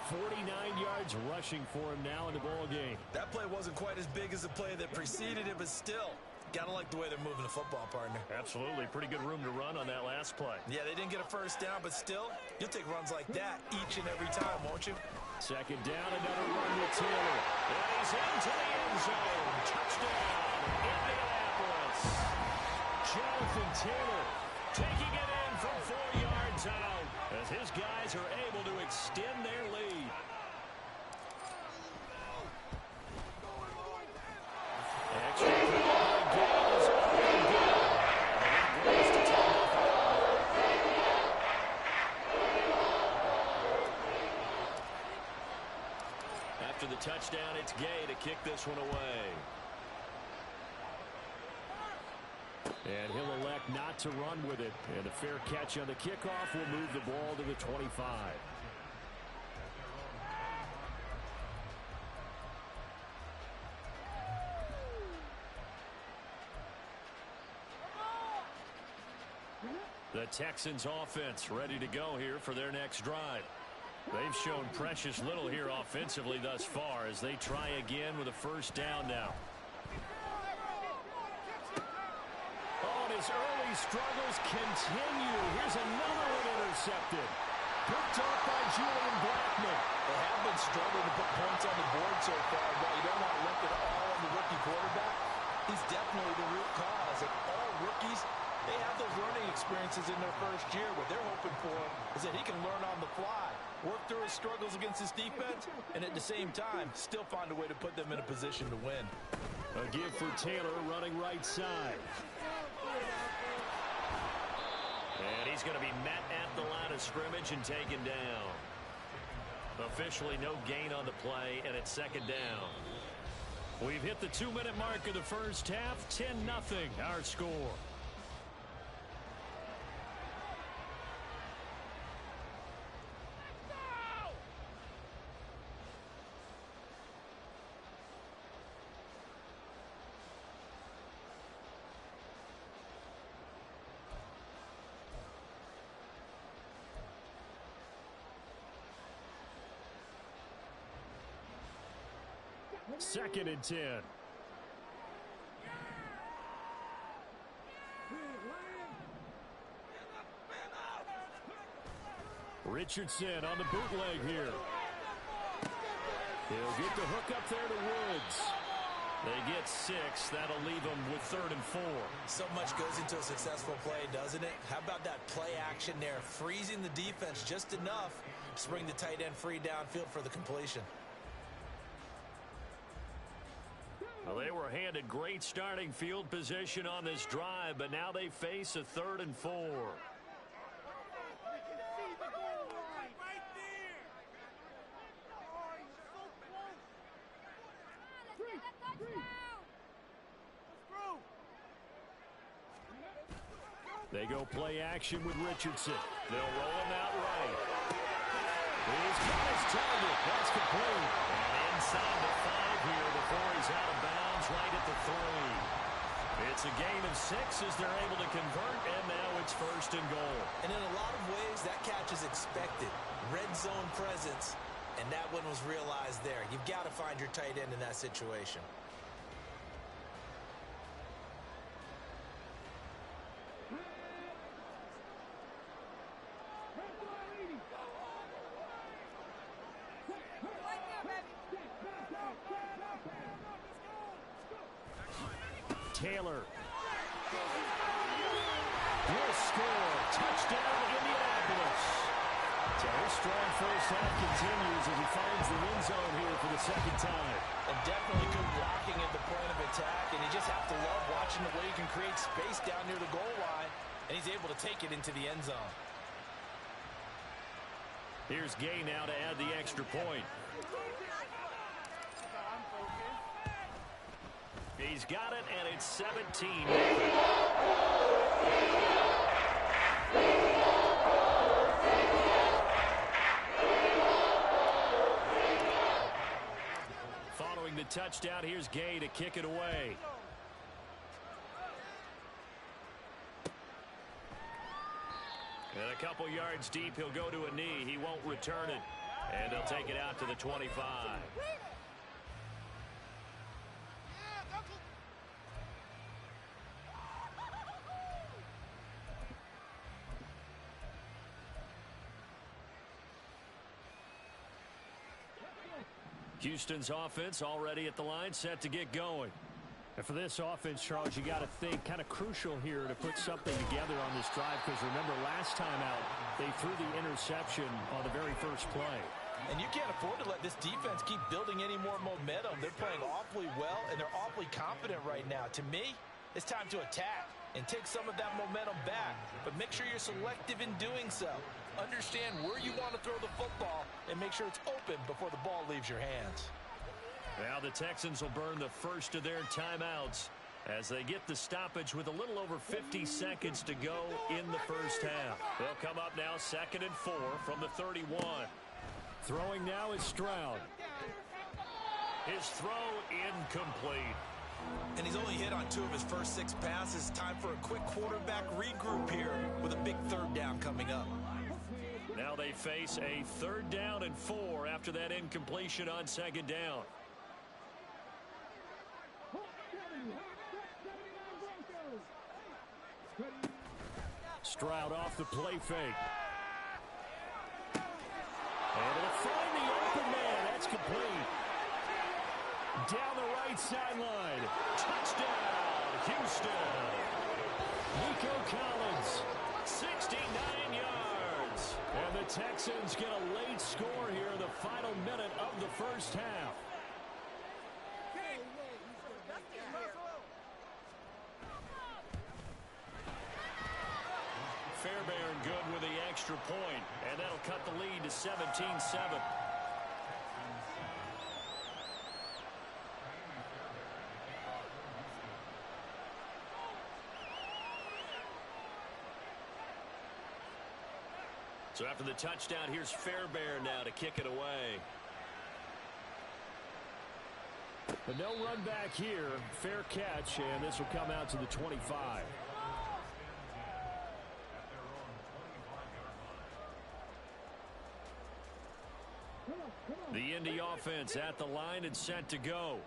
49 yards rushing for him now in the ball game. That play wasn't quite as big as the play that preceded it, but still, gotta like the way they're moving the football, partner. Absolutely. Pretty good room to run on that last play. Yeah, they didn't get a first down, but still, you'll take runs like that each and every time, won't you? Second down, another run with Taylor. And he's into the end zone. Touchdown, Indianapolis. Jonathan Taylor Taking it in from 4 yards out as his guys are able to extend their lead. Extra point gain is up and good. After the touchdown, it's Gay to kick this one away. And he'll elect not to run with it. And a fair catch on the kickoff will move the ball to the 25. The Texans offense ready to go here for their next drive. They've shown precious little here offensively thus far as they try again with a first down now. His early struggles continue. Here's another one intercepted. Picked off by Julian Blackman. They have been struggling to put points on the board so far, but you don't want to look at all on the rookie quarterback. He's definitely the root cause. And all rookies, they have those learning experiences in their first year. What they're hoping for is that he can learn on the fly, work through his struggles against his defense, and at the same time, still find a way to put them in a position to win. A give for Taylor running right side. And he's going to be met at the line of scrimmage and taken down. Officially no gain on the play, and it's second down. We've hit the 2-minute mark of the first half. 10-0 our score. Second and 10. Richardson on the bootleg here. He'll get the hook up there to Woods. They get 6. That'll leave them with 3rd and 4. So much goes into a successful play, doesn't it? How about that play action there? Freezing the defense just enough to bring the tight end free downfield for the completion. Well, they were handed great starting field position on this drive, but now they face a 3rd and 4. They go play action with Richardson. They'll roll him out right. He's got his target. That's complete. And inside the 5 here before he's out of bounds right at the 3. It's a gain of 6 as they're able to convert, and now it's 1st and goal. And in a lot of ways, that catch is expected. Red zone presence, and that one was realized there. You've got to find your tight end in that situation. Taylor will score. Touchdown, Indianapolis. So his strong first half continues as he finds the end zone here for the second time. And definitely good blocking at the point of attack, and you just have to love watching the way he can create space down near the goal line and he's able to take it into the end zone. Here's Gay now to add the extra point. He's got it, and it's 17. Following the touchdown, here's Gay to kick it away. And a couple yards deep, he'll go to a knee. He won't return it. And he'll take it out to the 25. Houston's offense already at the line, set to get going. And for this offense, Charles, you got to think kind of crucial here to put something together on this drive, because remember last time out they threw the interception on the very first play. And you can't afford to let this defense keep building any more momentum. They're playing awfully well, and they're awfully confident right now. To me, it's time to attack and take some of that momentum back. But make sure you're selective in doing so. Understand where you want to throw the football and make sure it's open before the ball leaves your hands. Now the Texans will burn the first of their timeouts as they get the stoppage with a little over 50 seconds to go in the first half. They'll come up now 2nd and 4 from the 31. Throwing now is Stroud. His throw incomplete. And he's only hit on 2 of his first 6 passes. Time for a quick quarterback regroup here with a big 3rd down coming up. Now they face a 3rd down and 4 after that incompletion on 2nd down. Stroud off the play fake. And it'll find the open man. That's complete. Down the right sideline. Touchdown, Houston. Nico Collins. 69 yards. And the Texans get a late score here in the final minute of the first half. Fairbairn good with the extra point, and that'll cut the lead to 17-7. So after the touchdown, here's Fairbairn now to kick it away. But no run back here. Fair catch, and this will come out to the 25. The Indy offense at the line and set to go.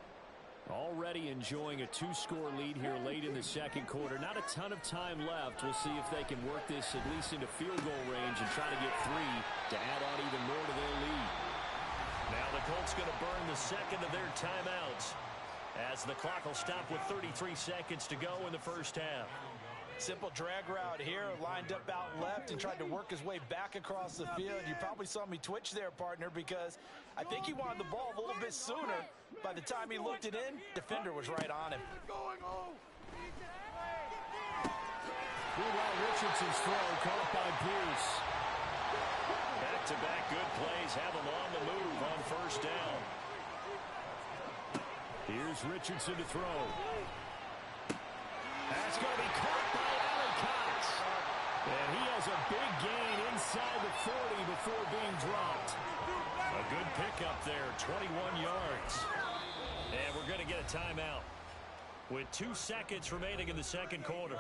Already enjoying a 2-score lead here late in the second quarter. Not a ton of time left. We'll see if they can work this at least into field goal range and try to get 3 to add on even more to their lead. Now the Colts going to burn the second of their timeouts as the clock will stop with 33 seconds to go in the first half. Simple drag route here, lined up out left and tried to work his way back across the field. You probably saw me twitch there, partner, because I think he wanted the ball a little bit sooner. By the time he looked it in, defender was right on him. Meanwhile, Richardson's throw caught by Pierce. Back-to-back good plays have him on the move on first down. Here's Richardson to throw. That's going to be caught by Allen Cox. And he has a big gain inside the 40 before being dropped. A good pickup there, 21 yards. And we're going to get a timeout with 2 seconds remaining in the second quarter.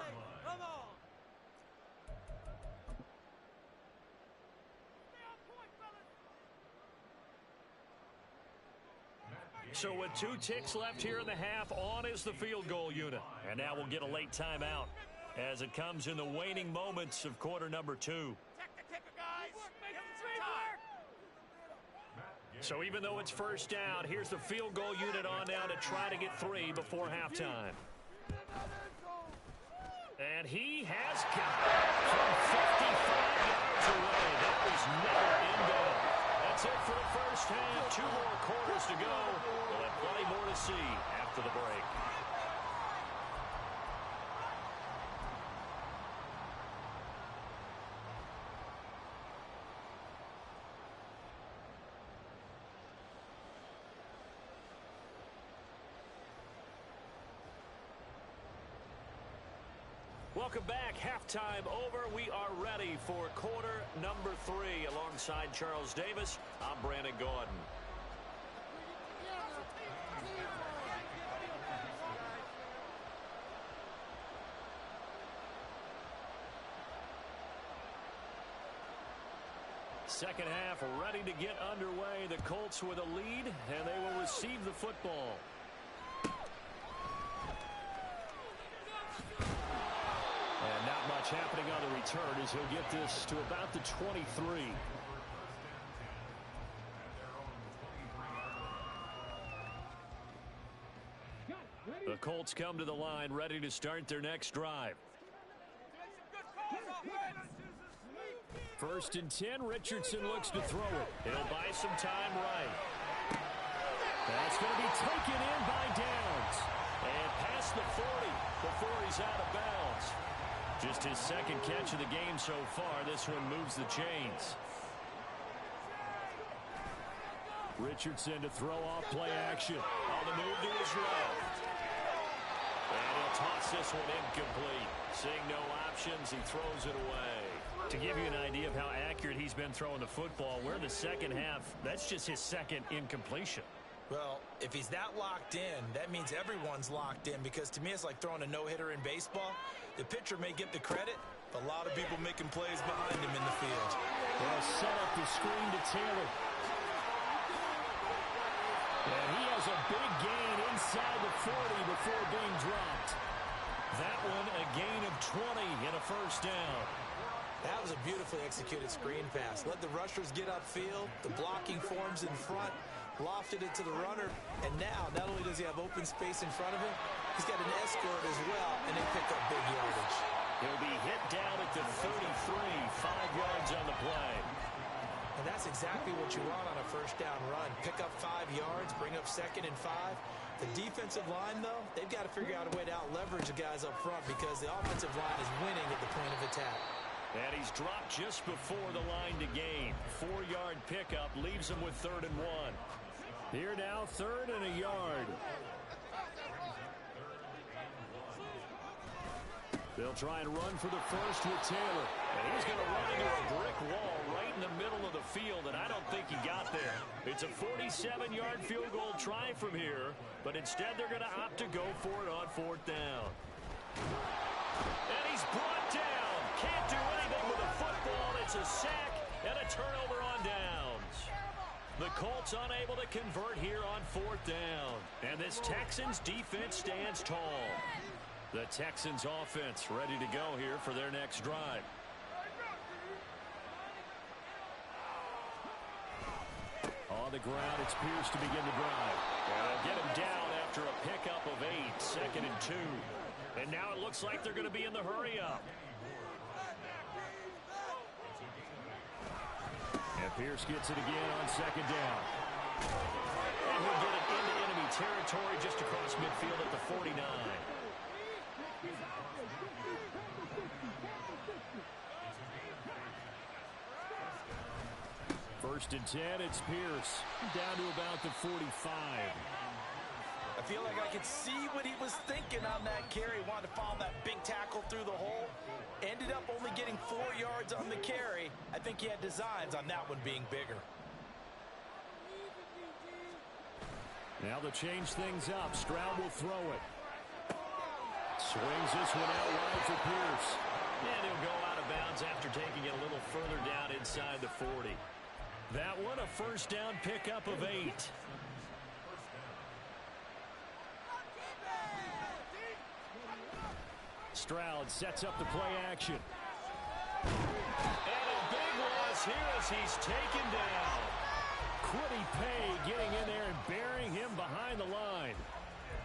So with 2 ticks left here in the half, on is the field goal unit. And now we'll get a late timeout as it comes in the waning moments of quarter number 2. So even though it's first down, here's the field goal unit on now to try to get 3 before halftime. And he has got it from 55 yards away. That was never in doubt. That's it for the first half. 2 more quarters to go. We'll have plenty more to see after the break. Welcome back. Halftime over. We are ready for quarter number 3. Alongside Charles Davis, I'm Brandon Gordon. Second half ready to get underway. The Colts with a lead, and they will receive the football. And not much happening on the return as he'll get this to about the 23. The Colts come to the line ready to start their next drive. First and 10, Richardson looks to throw it. He'll buy some time right. That's going to be taken in by Downs. And past the 40 before he's out of bounds. Just his second catch of the game so far. This one moves the chains. Richardson to throw off play action. On the move to his left. And he'll toss this one incomplete. Seeing no options, he throws it away. To give you an idea of how accurate he's been throwing the football, we're in the second half. That's just his second incompletion. Well, if he's that locked in, that means everyone's locked in, because to me it's like throwing a no-hitter in baseball. The pitcher may get the credit, but a lot of people making plays behind him in the field. They'll set up the screen to Taylor. And he has a big gain inside the 40 before being dropped. That one a gain of 20 and a first down. That was a beautifully executed screen pass. Let the rushers get upfield. The blocking forms in front. Lofted it to the runner. And now, not only does he have open space in front of him, he's got an escort as well, and they pick up big yardage. He'll be hit down at the 33, 5 yards on the play. And that's exactly what you want on a first down run. Pick up 5 yards, bring up 2nd and 5. The defensive line, though, they've got to figure out a way to out-leverage the guys up front, because the offensive line is winning at the point of attack. And he's dropped just before the line to gain. 4-yard pickup leaves him with 3rd and 1. Here now, 3rd and a yard. They'll try and run for the first with Taylor. And he's going to run into a brick wall right in the middle of the field, and I don't think he got there. It's a 47-yard field goal try from here, but instead they're going to opt to go for it on 4th down. And he's brought down. Can't do anything with a football. It's a sack and a turnover on downs. The Colts unable to convert here on 4th down. And this Texans defense stands tall. The Texans offense ready to go here for their next drive. On the ground, it's Pierce to begin the drive. Get him down after a pickup of 8, 2nd and 2. And now it looks like they're going to be in the hurry-up. And Pierce gets it again on 2nd down. And he'll get it into enemy territory just across midfield at the 49. First and 10, it's Pierce. Down to about the 45. I feel like I could see what he was thinking on that carry. Wanted to follow that big tackle through the hole. Ended up only getting 4 yards on the carry. I think he had designs on that one being bigger. Now they'll change things up. Stroud will throw it. Swings this one out wide for Pierce. And he'll go out of bounds after taking it a little further down inside the 40. That one a first down pickup of 8. Stroud sets up the play action. And a big loss here as he's taken down. Quiddy Pay getting in there and burying him behind the line.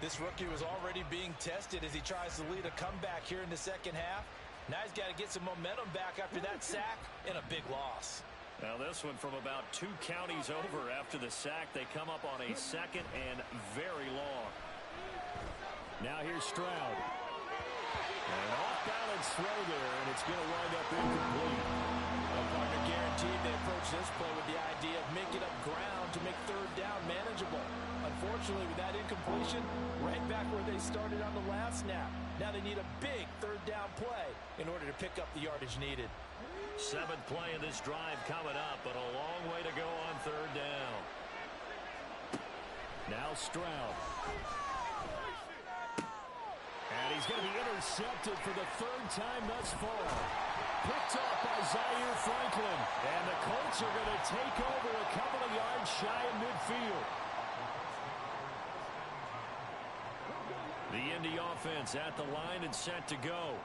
This rookie was already being tested as he tries to lead a comeback here in the second half. Now he's got to get some momentum back after that sack and a big loss. Now this one from about 2 counties over after the sack. They come up on a 2nd and very long. Now here's Stroud. An off-balance throw there, and it's going to wind up incomplete. Well, partner guaranteed they approach this play with the idea of making up ground to make 3rd down manageable. Unfortunately, Unfortunately, with that incompletion, right back where they started on the last snap. Now they need a big third down play in order to pick up the yardage needed. 7th play of this drive coming up, but a long way to go on third down. Now Stroud. And he's going to be intercepted for the 3rd time thus far. Picked off by Zaire Franklin. And the Colts are going to take over a couple of yards shy of midfield. The Indy offense at the line and set to go.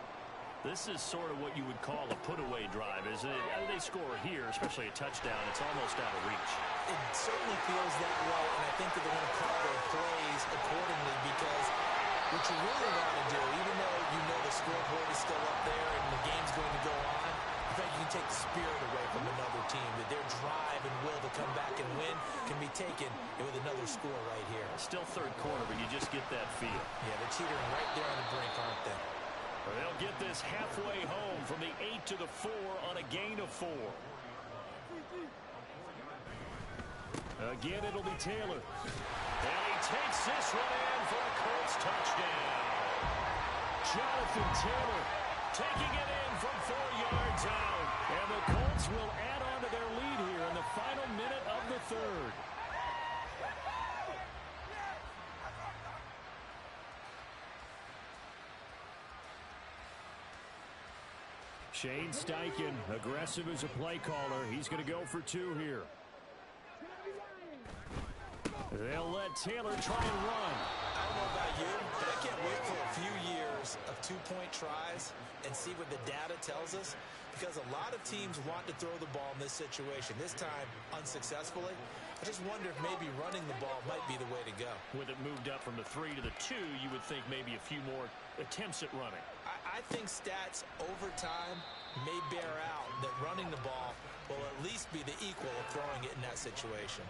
This is sort of what you would call a put-away drive, isn't it? They score here, especially a touchdown. It's almost out of reach. It certainly feels that way, and I think that they're going to call their plays accordingly because what you really want to do, even though you know the scoreboard is still up there and the game's going to go on, in fact, you can take the spirit away from another team, that their drive and will to come back and win can be taken with another score right here. Still 3rd quarter, but you just get that feel. Yeah, they're teetering right there on the brink, aren't they? They'll get this halfway home from the 8 to the 4 on a gain of 4. Again, it'll be Taylor. And he takes this one in for a Colts touchdown. Jonathan Taylor taking it in from 4 yards out. And the Colts will add on to their lead here in the final minute of the 3rd. Shane Steichen, aggressive as a play caller. He's going to go for 2 here. They'll let Taylor try and run. I don't know about you, but I can't wait for a few years of 2-point tries and see what the data tells us, because a lot of teams want to throw the ball in this situation, this time unsuccessfully. I just wonder if maybe running the ball might be the way to go. With it moved up from the 3 to the 2, you would think maybe a few more attempts at running. I think stats over time may bear out that running the ball will at least be the equal of throwing it in that situation.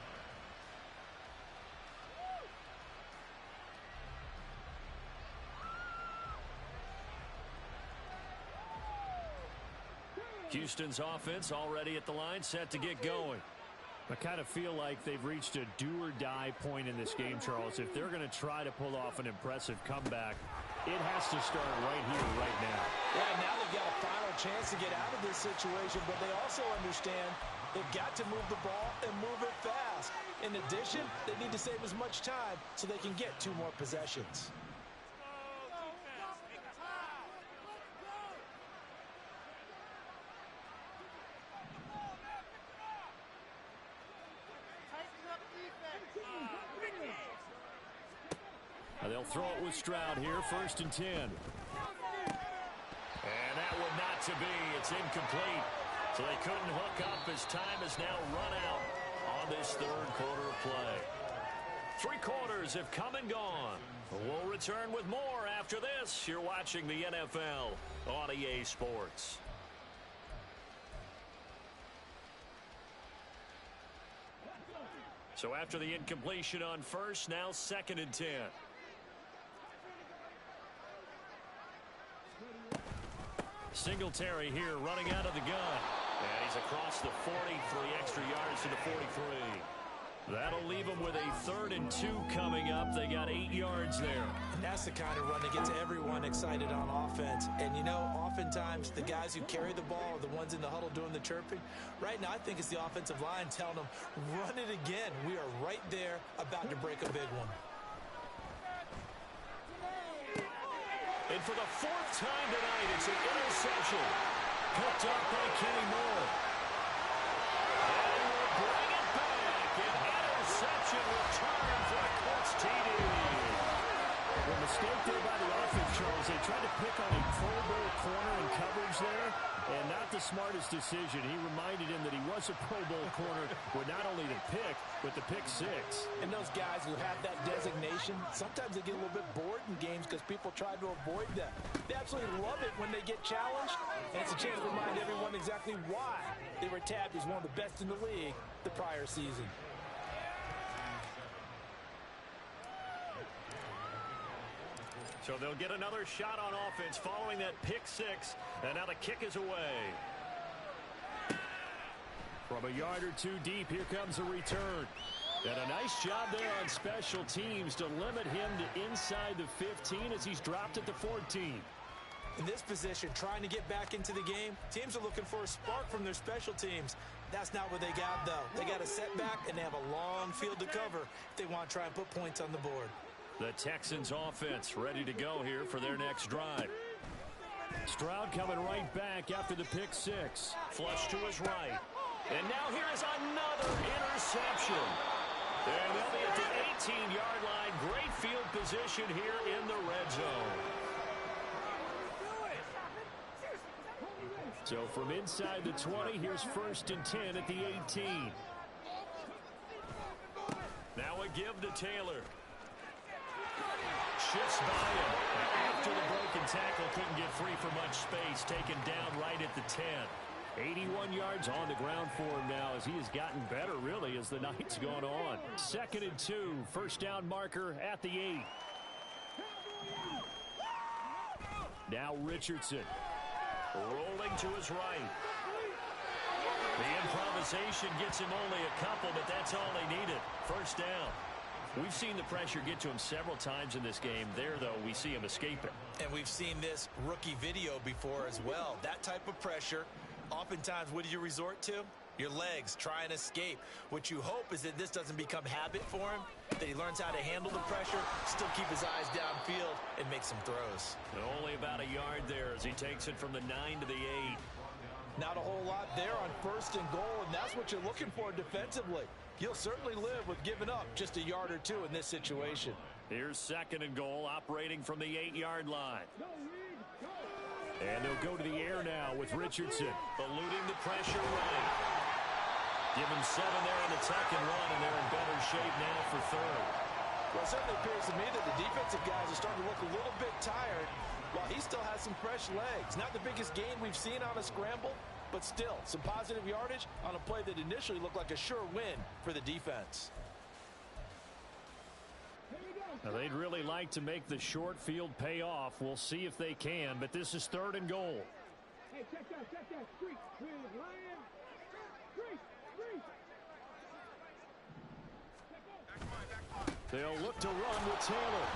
Houston's offense already at the line, set to get going. I kind of feel like they've reached a do-or-die point in this game, Charles. If they're going to try to pull off an impressive comeback, it has to start right here, right now. Yeah, now they've got a final chance to get out of this situation, but they also understand they've got to move the ball and move it fast. In addition, they need to save as much time so they can get 2 more possessions. They'll throw it with Stroud here, 1st and 10. And that one not to be. It's incomplete. So they couldn't hook up as time has now run out on this 3rd quarter of play. 3 quarters have come and gone. We'll return with more after this. You're watching the NFL on EA Sports. So after the incompletion on 1st, now 2nd and 10. Singletary here running out of the gun. And he's across the 40, 3 extra yards to the 43. That'll leave them with a 3rd and 2 coming up. They got 8 yards there. And that's the kind of run that gets everyone excited on offense. And, you know, oftentimes the guys who carry the ball are the ones in the huddle doing the chirping. Right now, I think it's the offensive line telling them, run it again. We are right there about to break a big one. And for the 4th time tonight, it's an interception. Picked up by Kenny Moore. And we'll bring it back. An interception return for a Colts TD. A mistake there by the offense, Charles. They tried to pick on a Pro Bowl corner in coverage there, and not the smartest decision. He reminded him that he was a Pro Bowl corner with not only the pick, but the pick 6. And those guys who have that designation, sometimes they get a little bit bored in games because people try to avoid them. They absolutely love it when they get challenged, and it's a chance to remind everyone exactly why they were tabbed as one of the best in the league the prior season. So they'll get another shot on offense following that pick 6, and now the kick is away. From a yard or 2 deep, here comes a return. And a nice job there on special teams to limit him to inside the 15 as he's dropped at the 14. In this position, trying to get back into the game, teams are looking for a spark from their special teams. That's not what they got, though. They got a setback, and they have a long field to cover if they want to try and put points on the board. The Texans offense ready to go here for their next drive. Stroud coming right back after the pick six. Flush to his right. And now here is another interception. And they'll be at the 18-yard line. Great field position here in the red zone. So from inside the 20, here's 1st and 10 at the 18. Now a give to Taylor. Shifts by him. After the broken tackle, couldn't get free for much space. Taken down right at the 10. 81 yards on the ground for him now as he has gotten better, really, as the night's gone on. 2nd and 2, first down marker at the 8. Now Richardson. Rolling to his right. The improvisation gets him only a couple, but that's all they needed. First down. We've seen the pressure get to him several times in this game. There, though, we see him escape it. And we've seen this rookie video before as well. That type of pressure, oftentimes, what do you resort to? Your legs, try and escape. What you hope is that this doesn't become habit for him, that he learns how to handle the pressure, still keep his eyes downfield, and make some throws. And only about a yard there as he takes it from the 9 to the 8. Not a whole lot there on 1st and goal, and that's what you're looking for defensively. You'll certainly live with giving up just a yard or two in this situation. Here's 2nd and goal, operating from the 8-yard line. And they'll go to the air now with Richardson. Eluding the pressure right. Give him 7 there in the second run, and they're in better shape now for 3rd. Well, it certainly appears to me that the defensive guys are starting to look a little bit tired while he still has some fresh legs. Not the biggest gain we've seen on a scramble, but still some positive yardage on a play that initially looked like a sure win for the defense. Now, they'd really like to make the short field pay off. We'll see if they can, but this is 3rd and goal. Hey, check that. Street. Lion. Street. They'll look to run with Taylor.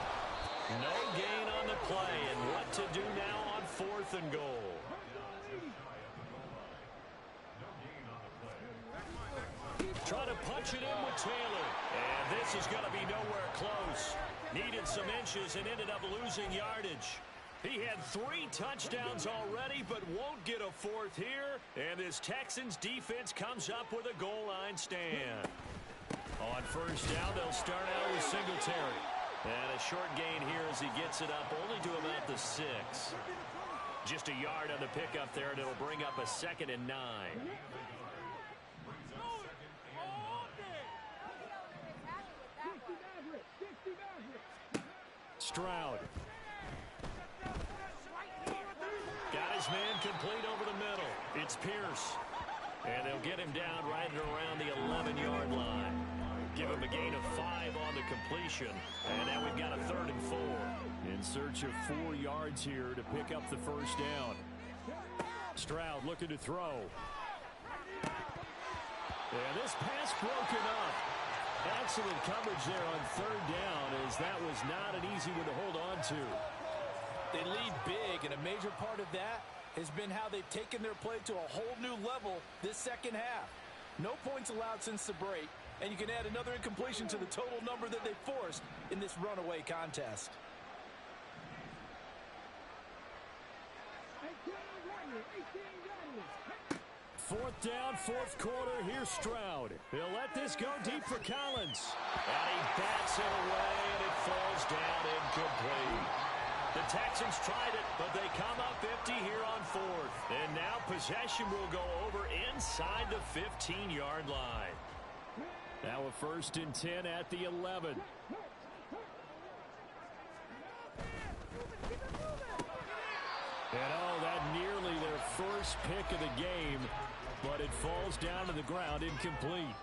No gain on the play, and what to do now on 4th and goal. Trying to punch it in with Taylor. And this is going to be nowhere close. Needed some inches and ended up losing yardage. He had 3 touchdowns already, but won't get a 4th here. And this Texans defense comes up with a goal line stand. On 1st down, they'll start out with Singletary. And a short gain here as he gets it up only to about the 6. Just a yard on the pickup there, and it'll bring up a 2nd and 9. Stroud. Got his man complete over the middle. It's Pierce. And they'll get him down right around the 11-yard line. Give him a gain of 5 on the completion. And now we've got a 3rd and 4. In search of 4 yards here to pick up the first down. Stroud looking to throw. And this pass broken up. Excellent coverage there on 3rd down, as that was not an easy one to hold on to. They lead big, and a major part of that has been how they've taken their play to a whole new level this second half. No points allowed since the break, and you can add another incompletion to the total number that they forced in this runaway contest. Fourth down, 4th quarter. Here's Stroud. He'll let this go deep for Collins. And he bats it away, and it falls down incomplete. The Texans tried it, but they come up empty here on 4th. And now possession will go over inside the 15-yard line. Now a 1st and 10 at the 11. And that nearly their first pick of the game, but it falls down to the ground incomplete.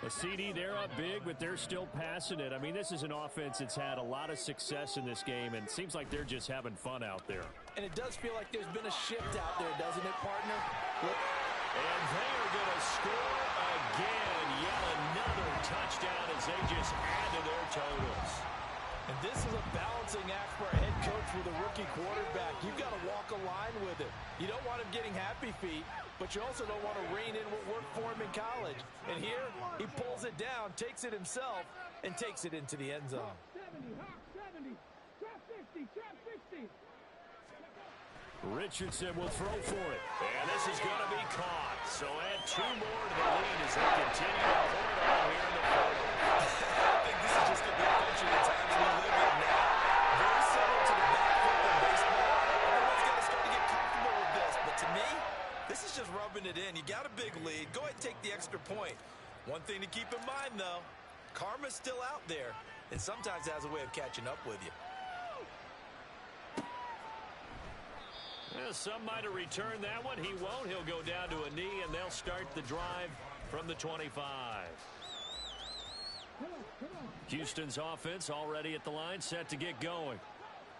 A CD, they're up big, but they're still passing it. I mean, this is an offense that's had a lot of success in this game, and it seems like they're just having fun out there. And it does feel like there's been a shift out there, doesn't it, partner? And they are going to score again. Yet another touchdown as they just add to their totals. And this is a balancing act for a head coach with a rookie quarterback. You've got to walk a line with it. You don't want him getting happy feet, but you also don't want to rein in what worked for him in college. And here, he pulls it down, takes it himself, and takes it into the end zone. 70, Hawk 70, trap 50, trap 60. Richardson will throw for it. And this is going to be caught. So add 2 more to the lead as they continue to pour it on here in the fourth. I think this is just going to be a function of the times we live in now. Very similar to the backfield in baseball. Everyone's got to start to get comfortable with this. But to me, this is just rubbing it in. You got a big lead. Go ahead and take the extra point. One thing to keep in mind, though, karma's still out there, and sometimes it has a way of catching up with you. Well, some might have returned that one. He won't. He'll go down to a knee, and they'll start the drive from the 25. Houston's offense already at the line, set to get going.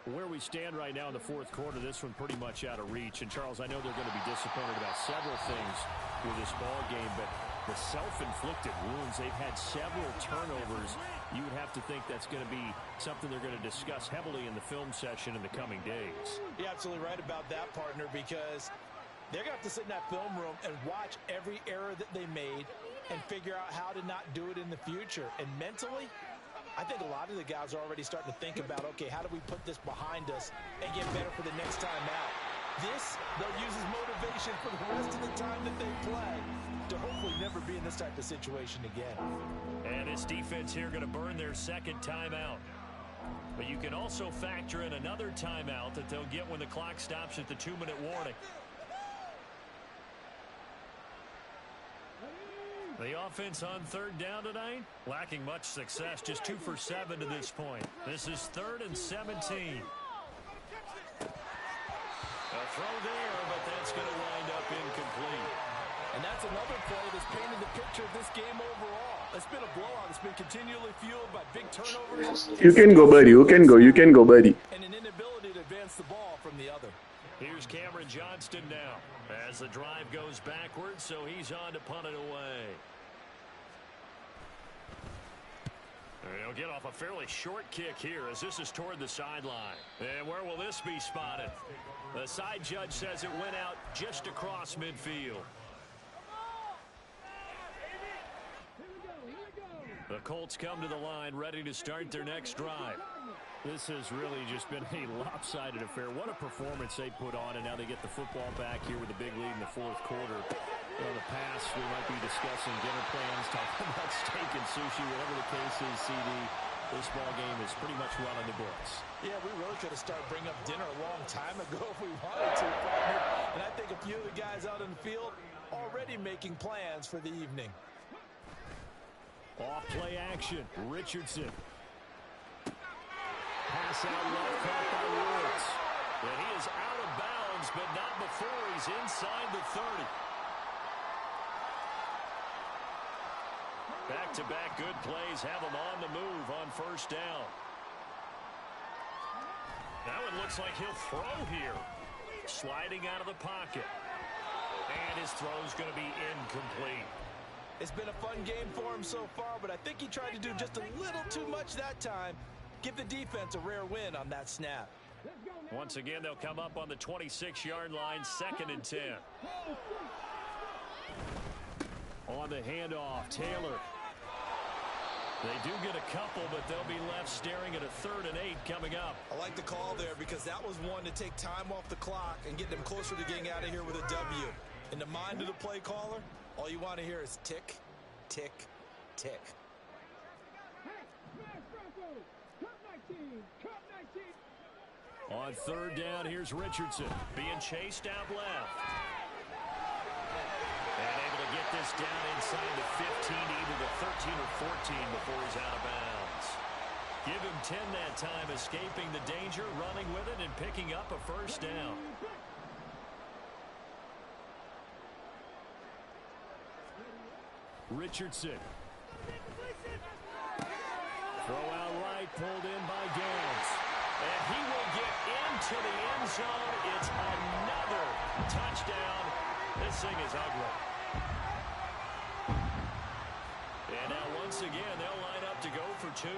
Where we stand right now in the fourth quarter, this one pretty much out of reach. And, Charles, I know they're going to be disappointed about several things with this ball game, but the self-inflicted wounds, they've had several turnovers. You would have to think that's going to be something they're going to discuss heavily in the film session in the coming days. You're absolutely right about that, partner, because they're going to have to sit in that film room and watch every error that they made and figure out how to not do it in the future. And mentally, I think a lot of the guys are already starting to think about, okay, how do we put this behind us and get better for the next time out? This, they'll use as motivation for the rest of the time that they play to hopefully never be in this type of situation again. And this defense here going to burn their second timeout. But you can also factor in another timeout that they'll get when the clock stops at the 2-minute warning. The offense on third down tonight, lacking much success, just 2 for 7 to this point. This is 3rd and 17. A throw there, but that's going to wind up incomplete. And that's another play that's painted the picture of this game overall. It's been a blowout. It's been continually fueled by big turnovers. You can go, buddy. You can go, buddy. And an inability to advance the ball from the other. Here's Cameron Johnston now as the drive goes backwards, so he's on to punt it away. He'll get off a fairly short kick here as this is toward the sideline. And where will this be spotted? The side judge says it went out just across midfield. The Colts come to the line ready to start their next drive. This has really just been a lopsided affair. What a performance they put on, and now they get the football back here with a big lead in the fourth quarter. In the past, we might be discussing dinner plans, talking about steak and sushi, whatever the case is, CD. This ball game is pretty much well in the books. Yeah, we really could have started bringing up dinner a long time ago if we wanted to, partner. And I think a few of the guys out in the field already making plans for the evening. Off play action, Richardson. Pass out left, caught by Woods. And he is out of bounds, but not before he's inside the 30. Back-to-back good plays have him on the move on first down. Now it looks like he'll throw here. Sliding out of the pocket. And his throw's going to be incomplete. It's been a fun game for him so far, but I think he tried to do just a little too much that time. Give the defense a rare win on that snap. Once again, they'll come up on the 26-yard line, 2nd and 10. On the handoff, Taylor. They do get a couple, but they'll be left staring at a 3rd and 8 coming up. I like the call there because that was one to take time off the clock and get them closer to getting out of here with a W. In the mind of the play caller, all you want to hear is tick, tick, tick. On 3rd down, here's Richardson. Being chased out left. And able to get this down inside the 15, either the 13 or 14 before he's out of bounds. Give him 10 that time, escaping the danger, running with it, and picking up a first down. Richardson. Throw out right, pulled in by Downs. And he will get into the end zone. It's another touchdown. This thing is ugly. And now once once again, they'll line up to go for two.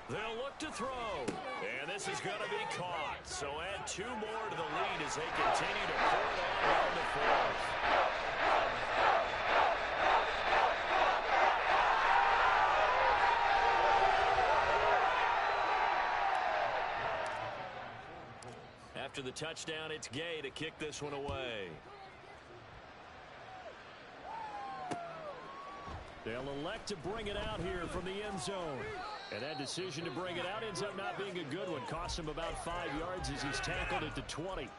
They'll look to throw, and this is going to be caught. So add 2 more to the lead as they continue to pull it on down the fourth. After the touchdown, it's Gay to kick this one away. They'll elect to bring it out here from the end zone. And that decision to bring it out ends up not being a good one. Costs him about 5 yards as he's tackled at the 20.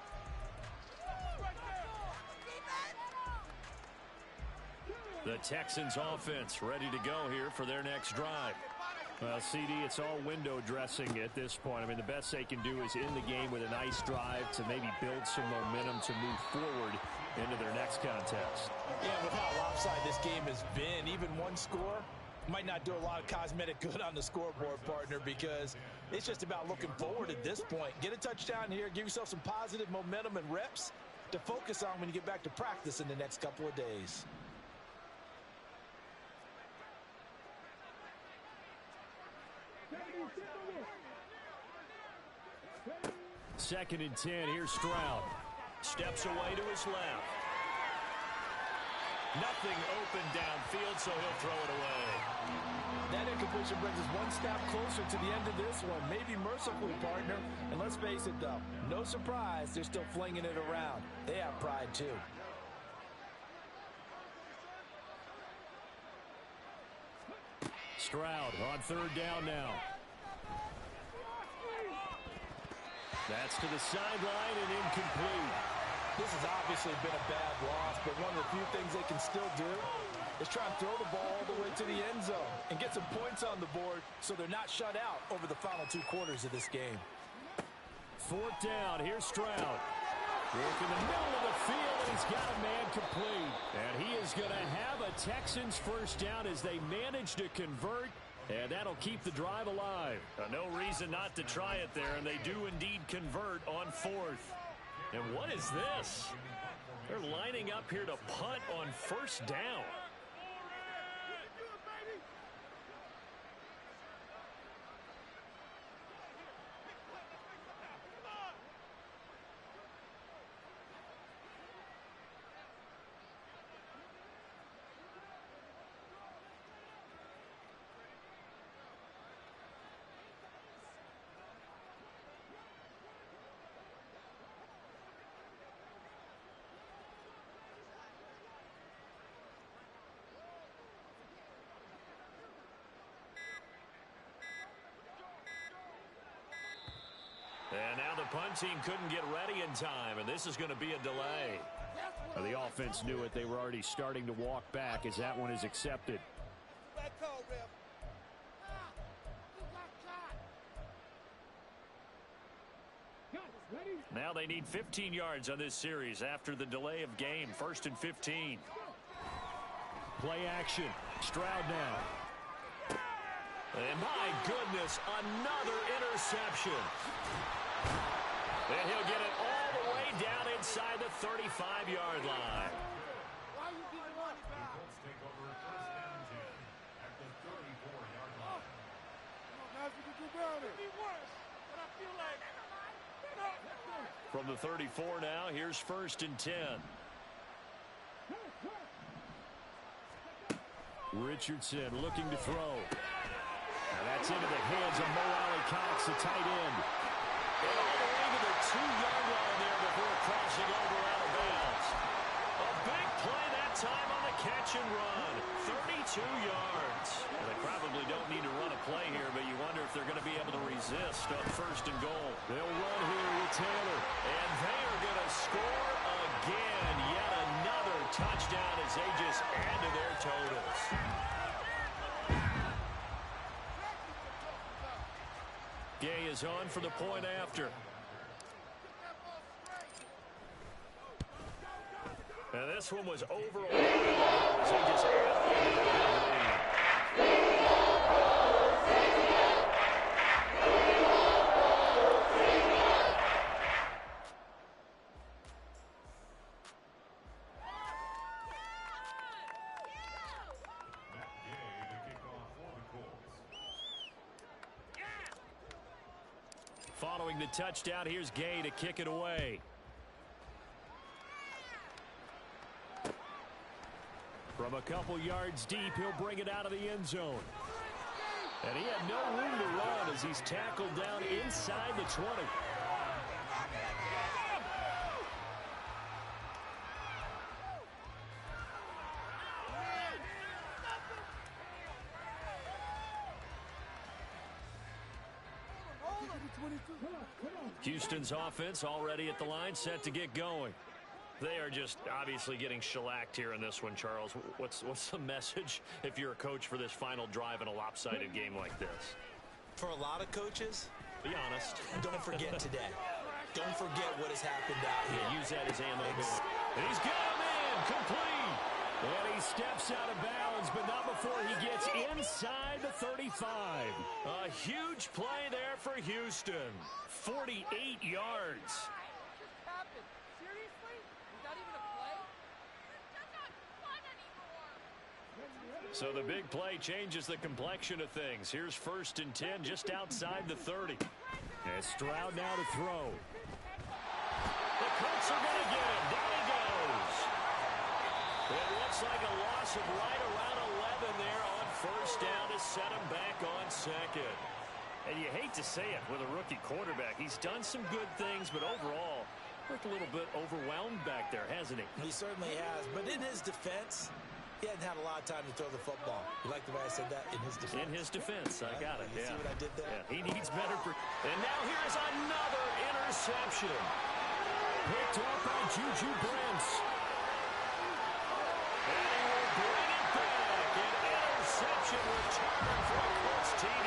The Texans offense ready to go here for their next drive. Well, CD, it's all window dressing at this point. I mean, the best they can do is end the game with a nice drive to maybe build some momentum to move forward into their next contest. Yeah, with how lopsided this game has been, even one score might not do a lot of cosmetic good on the scoreboard, partner, because it's just about looking forward at this point. Get a touchdown here, give yourself some positive momentum and reps to focus on when you get back to practice in the next couple of days. Second and 10. Here's Stroud. Steps away to his left. Nothing open downfield, so he'll throw it away. That incompletion brings us one step closer to the end of this one. Maybe mercifully, partner. And let's face it, though, no surprise, they're still flinging it around. They have pride, too. Stroud on third down now. That's to the sideline and incomplete. This has obviously been a bad loss, but one of the few things they can still do is try and throw the ball all the way to the end zone and get some points on the board so they're not shut out over the final 2 quarters of this game. Fourth down. Here's Stroud. Work in the middle of the field, and he's got a man complete. And he is going to have a Texans first down as they manage to convert. And that'll keep the drive alive. No reason not to try it there, and they do indeed convert on 4th. And what is this? They're lining up here to punt on first down. And now the punt team couldn't get ready in time, and this is going to be a delay. Well, the offense knew it. They were already starting to walk back as that one is accepted. Now they need 15 yards on this series after the delay of game. 1st and 15. Play action. Stroud now. And my goodness, another interception. And he'll get it all the way down inside the 35-yard line. From the 34 now, here's 1st and 10. Richardson looking to throw. Now that's into the hands of Mo Alley-Cox, the tight end. And all the way to the 2-yard line there before crossing over out of bounds. A big play that time on the catch and run. 32 yards. And they probably don't need to run a play here, but you wonder if they're going to be able to resist on 1st and goal. They'll run here with Taylor. And they are going to score again. Yet another touchdown as they just add to their totals. Gay is on for the point after. And this one was over as they just Following the touchdown, here's Gay to kick it away. From a couple yards deep, he'll bring it out of the end zone. And he had no room to run as he's tackled down inside the 20. Houston's offense already at the line, set to get going. They are just obviously getting shellacked here in this one, Charles. What's the message if you're a coach for this final drive in a lopsided game like this? For a lot of coaches, be honest. Don't forget today. Don't forget what has happened out here. Yeah, use that as ammo. And he's got him in, complete. And he steps out of bounds, but not before he gets inside the 35. A huge play there for Houston. 48 yards. So the big play changes the complexion of things. Here's 1st and 10 just outside the 30. And Stroud now to throw. The Colts are going to get him. Down he goes. It looks like a loss of right around 11 there on 1st down to set him back on 2nd. And you hate to say it with a rookie quarterback. He's done some good things, but overall, looked a little bit overwhelmed back there, hasn't he? He certainly has. But in his defense, he hadn't had a lot of time to throw the football. You like the way I said that? In his defense. In his defense. I got it. You see what I did there? Yeah, he needs better. And now here's another interception. Picked up by Juju Brents. And he will bring it back. An interception return for a Colts TD.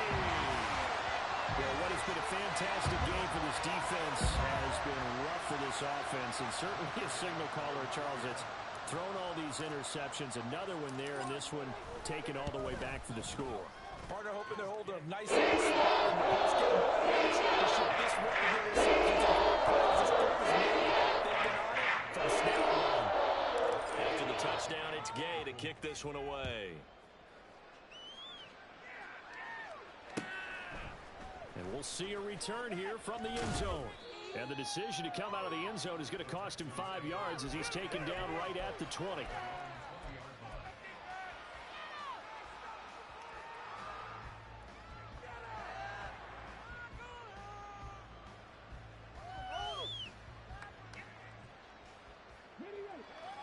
Yeah, what has been a fantastic game for this defense has been rough for this offense, and certainly a signal caller, Charles. It's thrown all these interceptions. Another one there, and this one taken all the way back for the score. Partner hoping to hold a nice spot in the post game. This one of the interceptions and plays. This throw is made. They've been on it from snap one. After the touchdown, it's Gay to kick this one away. And we'll see a return here from the end zone. And the decision to come out of the end zone is going to cost him 5 yards as he's taken down right at the 20.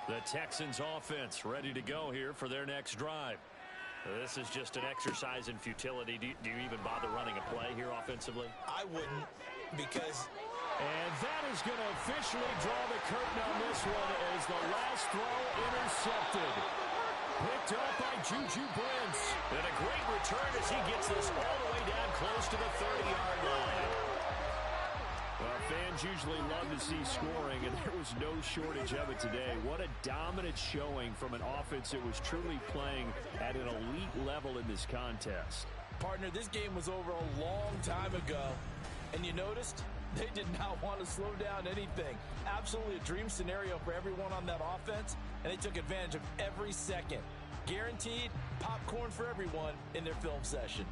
The Texans offense ready to go here for their next drive. This is just an exercise in futility. Do you even bother running a play here offensively? I wouldn't, because... And that is going to officially draw the curtain on this one as the last throw intercepted. Picked up by Juju Brents. And a great return as he gets this all the way down close to the 30-yard line. Well, fans usually love to see scoring, and there was no shortage of it today. What a dominant showing from an offense that was truly playing at an elite level in this contest. Partner, this game was over a long time ago, and you noticed they did not want to slow down anything. Absolutely a dream scenario for everyone on that offense, and they took advantage of every second. Guaranteed popcorn for everyone in their film session.